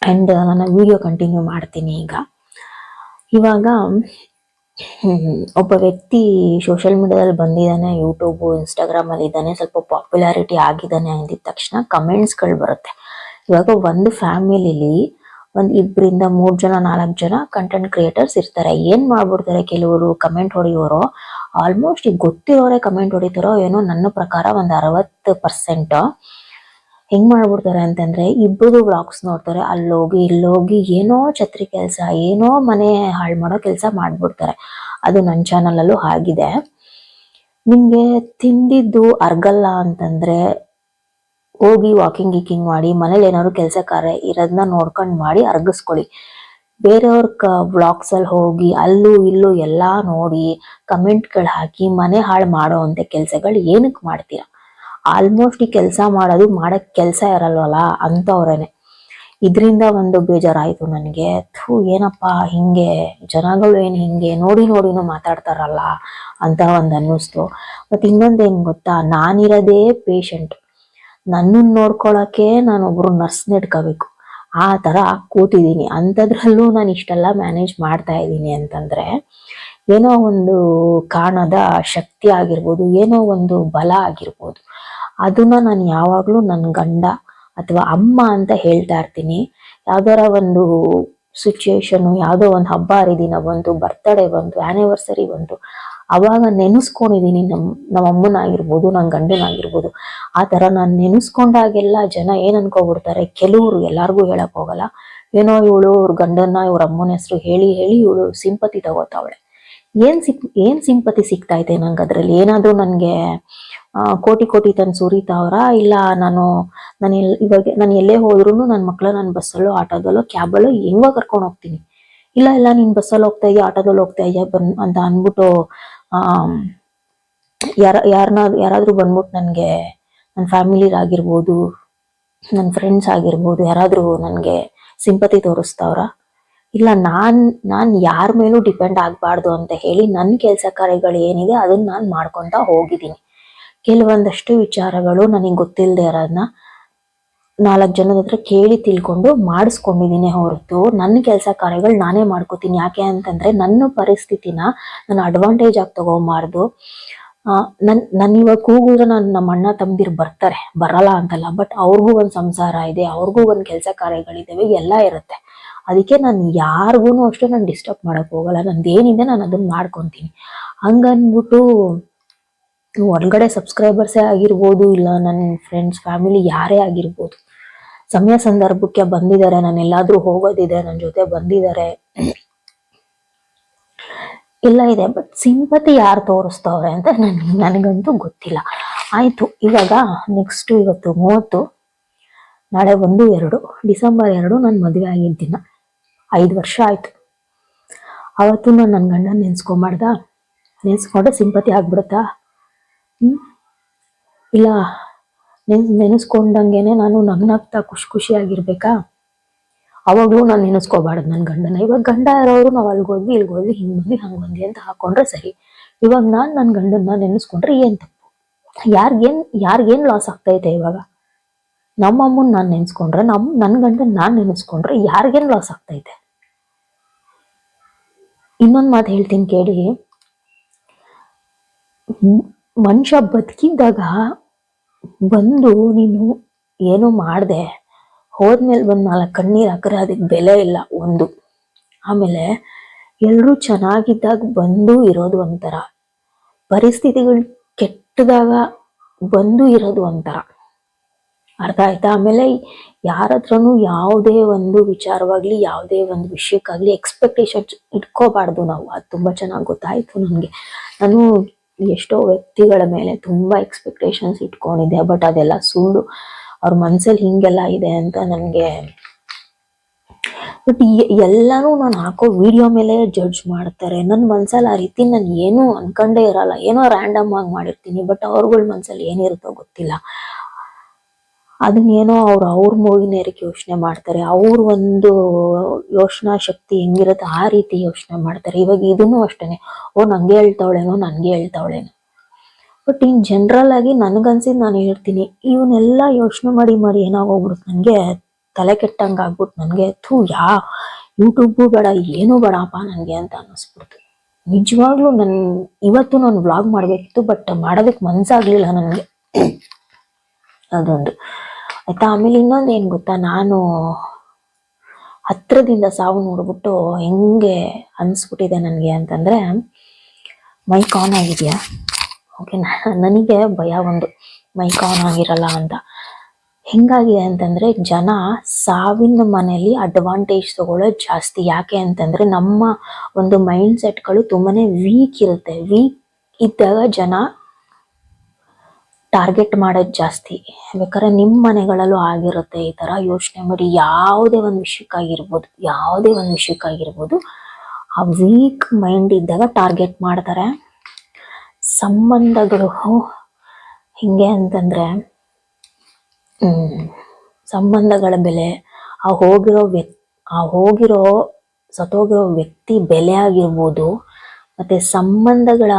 ಅಂಡ್ ನನ್ನ ವಿಡಿಯೋ ಕಂಟಿನ್ಯೂ ಮಾಡ್ತೀನಿ. ಇವಾಗ ಒಬ್ಬ ವ್ಯಕ್ತಿ ಸೋಷಿಯಲ್ ಮೀಡಿಯಾದಲ್ಲಿ ಬಂದಿದ್ದಾನೆ, ಯೂಟ್ಯೂಬ್ ಇನ್ಸ್ಟಾಗ್ರಾಮ್ ಅಲ್ಲಿ ಇದ್ದಾನೆ, ಸ್ವಲ್ಪ ಪಾಪ್ಯುಲಾರಿಟಿ ಆಗಿದ್ದಾನೆ ಅಂದಿದ ತಕ್ಷಣ ಕಮೆಂಟ್ಸ್ಗಳು ಬರುತ್ತೆ. ಇವಾಗ ಒಂದು ಫ್ಯಾಮಿಲಿಲಿ ಇಬ್ಬರಿಂದ 3 ಜನ 4 ಜನ ಕಂಟೆಂಟ್ ಕ್ರಿಯೇಟರ್ಸ್ ಇರ್ತಾರೆ. ಏನ್ ಮಾಡ್ಬಿಡ್ತಾರೆ ಕೆಲವರು ಕಮೆಂಟ್ ಹೊಡೆಯೋರು, ಆಲ್ಮೋಸ್ಟ್ ಈಗ ಗೊತ್ತಿರೋರೆ ಕಮೆಂಟ್ ಹೊಡಿತಾರೋ ಏನೋ, ನನ್ನ ಪ್ರಕಾರ 60% ಹೆಂಗ್ ಮಾಡ್ಬಿಡ್ತಾರೆ ಅಂತಂದ್ರೆ ಇಬ್ಬರು ವ್ಲಾಗ್ಸ್ ನೋಡ್ತಾರೆ, ಅಲ್ಲೋಗಿ ಇಲ್ಲೋಗಿ ಏನೋ ಛತ್ರಿ ಕೆಲಸ, ಏನೋ ಮನೆ ಹಾಳು ಮಾಡೋ ಕೆಲಸ ಮಾಡ್ಬಿಡ್ತಾರೆ. ಅದು ನನ್ನ ಚಾನಲ್ ಅಲ್ಲೂ ಆಗಿದೆ. ನಿಮ್ಗೆ ತಿಂದಿದ್ದು ಅರ್ಗಲ್ಲ ಅಂತಂದ್ರೆ ಹೋಗಿ ವಾಕಿಂಗ್ ಗೀಕಿಂಗ್ ಮಾಡಿ, ಮನೇಲಿ ಏನಾದ್ರು ಕೆಲಸ ಕಾರ್ಯ ಇರೋದನ್ನ ನೋಡ್ಕೊಂಡ್ ಮಾಡಿ ಅರ್ಗಿಸ್ಕೊಳ್ಳಿ. ಬೇರೆಯವ್ರ ವ್ಲಾಗ್ಸ್ ಅಲ್ಲಿ ಹೋಗಿ ಅಲ್ಲೂ ಇಲ್ಲೂ ಎಲ್ಲಾ ನೋಡಿ ಕಮೆಂಟ್ಗಳು ಹಾಕಿ ಮನೆ ಹಾಳು ಮಾಡೋ ಅಂತ ಕೆಲ್ಸಗಳು ಏನಕ್ಕೆ ಮಾಡ್ತೀರಾ? ಆಲ್ಮೋಸ್ಟ್ ಈ ಕೆಲಸ ಮಾಡೋದು ಮಾಡಕ್ ಕೆಲಸ ಇರಲ್ವಲ್ಲ ಅಂತವ್ರೇನೆ. ಇದ್ರಿಂದ ಒಂದು ಬೇಜಾರಾಯ್ತು ನನಗೆ. ಏನಪ್ಪಾ ಹಿಂಗೆ ಜನಗಳು ಏನ್ ಹಿಂಗೆ ನೋಡಿನೂ ಮಾತಾಡ್ತಾರಲ್ಲ ಅಂತ ಒಂದ್ ಅನ್ನಿಸ್ತು. ಮತ್ತೆ ಇನ್ನೊಂದೇನ್ ಗೊತ್ತಾ, ನಾನಿರೋದೇ ಪೇಷಂಟ್, ನನ್ನನ್ ನೋಡ್ಕೊಳಕ್ಕೆ ನಾನೊಬ್ರು ನರ್ಸ್ ಇಟ್ಕೋಬೇಕು, ಆ ತರ ಕೂತಿದ್ದೀನಿ. ಅಂಥದ್ರಲ್ಲೂ ನಾನು ಇಷ್ಟೆಲ್ಲ ಮ್ಯಾನೇಜ್ ಮಾಡ್ತಾ ಇದ್ದೀನಿ ಅಂತಂದ್ರೆ ಏನೋ ಒಂದು ಕಾಣದ ಶಕ್ತಿ ಆಗಿರ್ಬೋದು, ಏನೋ ಒಂದು ಬಲ ಆಗಿರ್ಬೋದು. ಅದನ್ನ ನಾನು ಯಾವಾಗ್ಲೂ ನನ್ನ ಗಂಡ ಅಥವಾ ಅಮ್ಮ ಅಂತ ಹೇಳ್ತಾ ಇರ್ತೀನಿ. ಯಾವ್ದಾರ ಒಂದು ಸಿಚುಯೇಷನ್, ಯಾವ್ದೋ ಒಂದು ಹಬ್ಬ ಹರಿದಿನ ಬಂತು, ಬರ್ತ್ಡೇ ಬಂತು, ಆನಿವರ್ಸರಿ ಬಂತು, ಅವಾಗ ನೆನೆಸ್ಕೊಂಡಿದೀನಿ ನಮ್ಮ ಅಮ್ಮನಾಗಿರ್ಬೋದು, ನನ್ನ ಗಂಡನಾಗಿರ್ಬೋದು. ಆ ತರ ನಾನು ನೆನೆಸ್ಕೊಂಡಾಗೆಲ್ಲ ಜನ ಏನ್ ಅನ್ಕೋಬಿಡ್ತಾರೆ, ಕೆಲವರು, ಎಲ್ಲಾರ್ಗು ಹೇಳಕ್ ಹೋಗಲ್ಲ, ಏನೋ ಇವಳು ಅವ್ರ ಗಂಡನ್ನ ಇವ್ರ ಅಮ್ಮನ ಹೆಸರು ಹೇಳಿ ಇವಳು ಸಿಂಪತಿ ತಗೋತಾವಳೆ. ಏನ್ ಸಿಂಪತಿ ಸಿಗ್ತೈತೆ ನಂಗೆ ಅದ್ರಲ್ಲಿ? ಏನಾದ್ರೂ ನನ್ಗೆ ಕೋಟಿ ತಂದು ಸುರಿತಾವ್ರ? ಇಲ್ಲ ನಾನು ಇವಾಗ ನಾನು ಎಲ್ಲೇ ಹೋದ್ರು ನನ್ನ ಮಕ್ಳ ನಾನು ಬಸ್ಸಲ್ಲೋ ಆಟೋದಲ್ಲೋ ಕ್ಯಾಬಲ್ಲೋ ಹೆಂಗ ಕರ್ಕೊಂಡು ಹೋಗ್ತೀನಿ. ಇಲ್ಲ ನೀನ್ ಬಸ್ಸಲ್ಲಿ ಹೋಗ್ತಾ ಇದೀಯ, ಆಟೋದಲ್ಲಿ ಹೋಗ್ತಾ ಇದೆಯಾ ಅಂತ ಅನ್ಬಿಟ್ಟು ಯಾರಾದ್ರೂ ಬಂದ್ಬಿಟ್ಟು ನನ್ಗೆ, ನನ್ನ ಫ್ಯಾಮಿಲಿರಾಗಿರ್ಬೋದು, ನನ್ನ ಫ್ರೆಂಡ್ಸ್ ಆಗಿರ್ಬೋದು, ಯಾರಾದ್ರೂ ನನ್ಗೆ ಸಿಂಪತಿ ತೋರಿಸ್ತಾವ್ರ? ಇಲ್ಲ, ನಾನ್ ಯಾರ ಮೇಲೂ ಡಿಪೆಂಡ್ ಆಗ್ಬಾರ್ದು ಅಂತ ಹೇಳಿ ನನ್ನ ಕೆಲಸ ಕಾರ್ಯಗಳು ಏನಿದೆ ಅದನ್ನ ನಾನು ಮಾಡ್ಕೊಂತ ಹೋಗಿದ್ದೀನಿ. ಕೆಲವೊಂದಷ್ಟು ವಿಚಾರಗಳು ನನಗೆ ಗೊತ್ತಿಲ್ಲದೆ ಇರೋದನ್ನ 4 ಜನದ ಹತ್ರ ಕೇಳಿ ತಿಳ್ಕೊಂಡು ಮಾಡಿಸ್ಕೊಂಡಿದ್ದೀನಿ ಹೊರತು ನನ್ನ ಕೆಲಸ ಕಾರ್ಯಗಳು ನಾನೇ ಮಾಡ್ಕೋತೀನಿ. ಯಾಕೆ ಅಂತಂದ್ರೆ ನನ್ನ ಪರಿಸ್ಥಿತಿನ ನಾನು ಅಡ್ವಾಂಟೇಜ್ ಆಗಿ ತಗೊಂಬಾರ್ದು. ನನ್ ಇವಾಗ ಕೂಗಿದ್ರೆ ನಮ್ಮ ಅಣ್ಣ ತಮ್ಮದಿರು ಬರ್ತಾರೆ, ಬರಲ್ಲ ಅಂತಲ್ಲ, ಬಟ್ ಅವ್ರಿಗೂ ಒಂದ್ ಸಂಸಾರ ಇದೆ, ಅವ್ರಿಗೂ ಒಂದ್ ಕೆಲಸ ಕಾರ್ಯಗಳಿದಾವೆ, ಎಲ್ಲ ಇರುತ್ತೆ. ಅದಕ್ಕೆ ನಾನು ಯಾರಿಗೂ ಅಷ್ಟೇ ನಾನು ಡಿಸ್ಟರ್ಬ್ ಮಾಡಕ್ ಹೋಗಲ್ಲ. ನಂದೇನಿದೆ ನಾನು ಅದನ್ನ ಮಾಡ್ಕೊಂತೀನಿ. ಹಂಗನ್ಬಿಟ್ಟು ಒಳಗಡೆ ಸಬ್ಸ್ಕ್ರೈಬರ್ಸೇ ಆಗಿರ್ಬೋದು, ಇಲ್ಲ ನನ್ನ ಫ್ರೆಂಡ್ಸ್ ಫ್ಯಾಮಿಲಿ ಯಾರೇ ಆಗಿರ್ಬೋದು, ಸಮಯ ಸಂದರ್ಭಕ್ಕೆ ಬಂದಿದ್ದಾರೆ, ನಾನು ಎಲ್ಲಾದ್ರೂ ಹೋಗೋದಿದೆ, ನನ್ನ ಜೊತೆ ಬಂದಿದ್ದಾರೆ, ಎಲ್ಲ ಇದೆ. ಬಟ್ ಸಿಂಪತಿ ಯಾರು ತೋರಿಸ್ತವ್ರೆ ಅಂತ ನನಗಂತೂ ಗೊತ್ತಿಲ್ಲ. ಆಯ್ತು, ಇವಾಗ ನೆಕ್ಸ್ಟ್ ಇವತ್ತು 30, ನಾಳೆ 1-2 ಡಿಸೆಂಬರ್ 2 ನಾನು ಮದುವೆ ಆಗಿದ್ದಿನ 5 ವರ್ಷ ಆಯ್ತು. ಅವತ್ತು ನಾನು ನನ್ನ ಗಂಡನ ನೆನ್ಸ್ಕೊಂಡ್ರೆ ಸಿಂಪತಿ ಆಗ್ಬಿಡುತ್ತಾ? ಇಲ್ಲ ನೆನೆಸ್ಕೊಂಡಂಗೆನೆ ನಾನು ನಗ್ನಾಗ್ತಾ ಖುಷಿಯಾಗಿರ್ಬೇಕಾ? ಅವಾಗ್ಲೂ ನಾನು ನೆನೆಸ್ಕೋಬಾರ್ದು ನನ್ನ ಗಂಡನ. ಇವಾಗ ಗಂಡ ಇರೋರು ನಾವು ಅಲ್ಗೋದ್ವಿ ಇಲ್ಗೋದ್ವಿ ಹಿಂಗ್ ಬಂದ್ವಿ ಹಂಗ್ ಬಂದ್ವಿ ಅಂತ ಹಾಕೊಂಡ್ರೆ ಸರಿ. ಇವಾಗ ನಾನು ನನ್ನ ಗಂಡನ್ನ ನೆನೆಸ್ಕೊಂಡ್ರೆ ಏನ್ ತಪ್ಪು? ಯಾರ್ಗೇನ್ ಲಾಸ್ ಆಗ್ತೈತೆ? ಇವಾಗ ನಮ್ಮ ಅಮ್ಮನ್ ನಾನು ನೆನ್ಸ್ಕೊಂಡ್ರೆ, ನನ್ನ ಗಂಡನ್ ನಾನ್ ನೆನೆಸ್ಕೊಂಡ್ರೆ ಯಾರಿಗೇನ್ ಲಾಸ್ ಆಗ್ತೈತೆ? ಇನ್ನೊಂದ್ ಮಾತು ಹೇಳ್ತೀನಿ ಕೇಳಿ. ಮನುಷ್ಯ ಬದುಕಿದ್ದಾಗ ಬಂದು ನೀನು ಏನು ಮಾಡ್ದೆ ಹೋದ್ಮೇಲೆ ಬಂದ್ 4 ಕಣ್ಣೀರ್ ಹಾಕ್ರೆ ಅದಕ್ಕೆ ಬೆಲೆ ಇಲ್ಲ ಒಂದು. ಆಮೇಲೆ ಎಲ್ರೂ ಚೆನ್ನಾಗಿದ್ದಾಗ ಬಂದು ಇರೋದು ಒಂಥರ, ಪರಿಸ್ಥಿತಿಗಳು ಕೆಟ್ಟದಾಗ ಬಂದು ಇರೋದು ಒಂಥರ, ಅರ್ಥ ಆಯ್ತಾ? ಆಮೇಲೆ ಯಾರ ಹತ್ರನು ಯಾವುದೇ ಒಂದು ವಿಚಾರವಾಗ್ಲಿ, ಯಾವುದೇ ಒಂದು ವಿಷಯಕ್ಕಾಗ್ಲಿ ಎಕ್ಸ್ಪೆಕ್ಟೇಷನ್ಸ್ ಇಟ್ಕೋಬಾರ್ದು ನಾವು. ಅದು ತುಂಬಾ ಚೆನ್ನಾಗಿ ಗೊತ್ತಾಯ್ತು ನನಗೆ. ನಾನು ಎಷ್ಟೋ ವ್ಯಕ್ತಿಗಳ ಮೇಲೆ ತುಂಬಾ ಎಕ್ಸ್ಪೆಕ್ಟೇಷನ್ಸ್ ಇಟ್ಕೊಂಡಿದ್ದೆ, ಬಟ್ ಅದೆಲ್ಲ ಸುಳ್ಳು. ಅವ್ರ ಮನ್ಸಲ್ಲಿ ಹಿಂಗೆಲ್ಲ ಇದೆ ಅಂತ ನನಗೆ. ಬಟ್ ಎಲ್ಲಾನು ನಾನು ಹಾಕೋ ವಿಡಿಯೋ ಮೇಲೆ ಜಡ್ಜ್ ಮಾಡ್ತಾರೆ. ನನ್ನ ಮನ್ಸಲ್ಲಿ ಆ ರೀತಿ ನಾನು ಏನೂ ಅನ್ಕೊಂಡೇ ಇರಲ್ಲ, ಏನೋ ರ್ಯಾಂಡಮ್ ಆಗಿ ಮಾಡಿರ್ತೀನಿ. ಬಟ್ ಅವ್ರಗಳ ಮನ್ಸಲ್ಲಿ ಏನಿರುತ್ತೋ ಗೊತ್ತಿಲ್ಲ. ಅದನ್ನೇನೋ ಅವ್ರ ಮೂಗಿನೇರಕ್ಕೆ ಯೋಚನೆ ಮಾಡ್ತಾರೆ. ಅವ್ರ ಒಂದು ಯೋಚನಾ ಶಕ್ತಿ ಹೆಂಗಿರುತ್ತೆ ಆ ರೀತಿ ಯೋಚನೆ ಮಾಡ್ತಾರೆ. ಇವಾಗ ಇದನ್ನು ಅಷ್ಟೇನೆ, ನಂಗೆ ಹೇಳ್ತಾವಳೇನೋ ಬಟ್ ಇನ್ ಜನರಲ್ ಆಗಿ ನನ್ಗನ್ಸಿದ್ ನಾನು ಹೇಳ್ತೀನಿ. ಇವನ್ನೆಲ್ಲ ಯೋಚನೆ ಮಾಡಿ ಏನಾಗೋಗ್ಬಿಡುತ್ತೆ, ನನ್ಗೆ ತಲೆ ಕೆಟ್ಟಂಗ ಆಗ್ಬಿಟ್ಟು ನನ್ಗೆ ಯೂಟ್ಯೂಬು ಬೇಡ, ಏನೂ ಬೇಡಪ್ಪ ನನ್ಗೆ ಅಂತ ಅನ್ನಿಸ್ಬಿಡ್ತು. ನಿಜವಾಗ್ಲೂ ಇವತ್ತು ನಾನು ವ್ಲಾಗ್ ಮಾಡಬೇಕಿತ್ತು, ಬಟ್ ಮಾಡೋದಕ್ಕೆ ಮನ್ಸಾಗ್ಲಿಲ್ಲ ನನಗೆ. ಅದೊಂದು ಆಯ್ತಾ. ಆಮೇಲೆ ಇನ್ನೊಂದು ಏನು ಗೊತ್ತಾ, ನಾನು ಹತ್ರದಿಂದ ಸಾವು ನೋಡ್ಬಿಟ್ಟು ಹೆಂಗೆ ಅನ್ಸ್ಬಿಟ್ಟಿದೆ ನನಗೆ ಅಂತಂದ್ರೆ, ಮೈಕ್ ಆನ್ ಆಗಿದೆಯಾ? ಓಕೆ, ನನಗೆ ಭಯ ಒಂದು ಮೈಕ್ ಆನ್ ಆಗಿರಲ್ಲ ಅಂತ. ಹೆಂಗಾಗಿದೆ ಅಂತಂದ್ರೆ, ಜನ ಸಾವಿನ ಮನೆಯಲ್ಲಿ ಅಡ್ವಾಂಟೇಜ್ ತಗೊಳ್ಳೋದು ಜಾಸ್ತಿ. ಯಾಕೆ ಅಂತಂದ್ರೆ, ನಮ್ಮ ಒಂದು ಮೈಂಡ್ ಸೆಟ್ಗಳು ತುಂಬಾನೇ ವೀಕ್ ಇರುತ್ತೆ. ವೀಕ್ ಇದ್ದಾಗ ಜನ ಟಾರ್ಗೆಟ್ ಮಾಡೋದು ಜಾಸ್ತಿ. ಬೇಕಾದ್ರೆ ನಿಮ್ಮ ಮನೆಗಳಲ್ಲೂ ಆಗಿರುತ್ತೆ ಈ ತರ. ಯೋಚನೆ ಮಾಡಿ, ಯಾವುದೇ ಒಂದು ವಿಷಯಕ್ಕಾಗಿರ್ಬೋದು ಆ ವೀಕ್ ಮೈಂಡ್ ಇದ್ದಾಗ ಟಾರ್ಗೆಟ್ ಮಾಡ್ತಾರೆ. ಸಂಬಂಧಗಳು ಹಿಂಗೆ ಅಂತಂದ್ರೆ, ಸಂಬಂಧಗಳ ಬೆಲೆ, ಸತ್ತೋಗಿರೋ ವ್ಯಕ್ತಿ ಬೆಲೆ ಆಗಿರ್ಬೋದು, ಮತ್ತೆ ಸಂಬಂಧಗಳ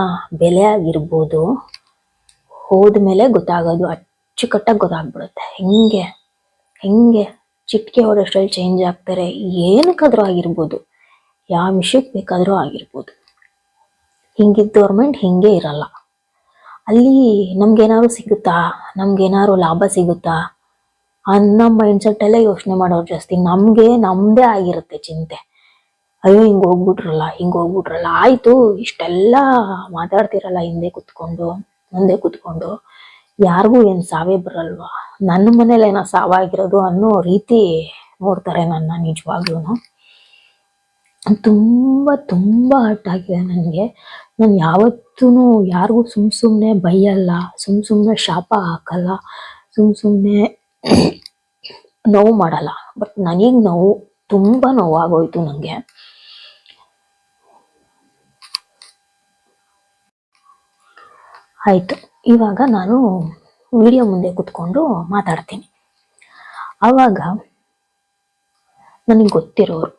ಬೆಲೆ ಆಗಿರ್ಬೋದು, ಹೋದ್ಮೇಲೆ ಗೊತ್ತಾಗೋದು, ಅಚ್ಚುಕಟ್ಟಾಗಿ ಗೊತ್ತಾಗ್ಬಿಡುತ್ತೆ. ಹೆಂಗೆ ಚಿಟಿಕೆ ಹೊಡೆಷ್ಟರಲ್ಲಿ ಚೇಂಜ್ ಆಗ್ತಾರೆ. ಏನಕ್ಕಾದ್ರೂ ಆಗಿರ್ಬೋದು, ಯಾವ ವಿಷಯಕ್ಕೆ ಬೇಕಾದ್ರೂ ಆಗಿರ್ಬೋದು. ಹಿಂಗಿದ್ದವ್ರ ಮೈಂಡ್ ಹಿಂಗೆ ಇರಲ್ಲ. ಅಲ್ಲಿ ನಮ್ಗೇನಾದ್ರು ಸಿಗುತ್ತಾ, ನಮ್ಗೇನಾದ್ರು ಲಾಭ ಸಿಗುತ್ತಾ ಅನ್ನೋ ಮೈಂಡ್ ಸೆಟ್ ಅಲ್ಲೇ ಯೋಚನೆ ಮಾಡೋರು ಜಾಸ್ತಿ. ನಮ್ದೇ ಆಗಿರುತ್ತೆ ಚಿಂತೆ. ಅಯ್ಯೋ ಹಿಂಗ್ ಹೋಗ್ಬಿಟ್ರಲ್ಲ. ಆಯ್ತು, ಇಷ್ಟೆಲ್ಲ ಮಾತಾಡ್ತಿರಲ್ಲ ಮುಂದೆ ಕುತ್ಕೊಂಡು ಯಾರಿಗೂ ಏನ್ ಸಾವೇ ಬರಲ್ವಾ, ನನ್ನ ಮನೇಲಿ ಏನೋ ಸಾವಾಗಿರೋದು ಅನ್ನೋ ರೀತಿ ನೋಡ್ತಾರೆ ನನ್ನ. ನಿಜವಾಗ್ಲೂ ತುಂಬಾ ಹರ್ಟ್ ಆಗಿದೆ ನನಗೆ. ನಾನು ಯಾವತ್ತೂ ಯಾರಿಗೂ ಸುಮ್ನೆ ಬೈಯಲ್ಲ, ಸುಮ್ನೆ ಶಾಪ ಹಾಕಲ್ಲ, ಸುಮ್ನೆ ನೋವು ಮಾಡಲ್ಲ. ಬಟ್ ನನಗ್ ತುಂಬಾ ನೋವಾಗೋಯ್ತು ನಂಗೆ. ಆಯ್ತು, ಇವಾಗ ನಾನು ವಿಡಿಯೋ ಮುಂದೆ ಕುತ್ಕೊಂಡು ಮಾತಾಡ್ತೀನಿ. ಆವಾಗ ನನಗೆ ಗೊತ್ತಿರೋರು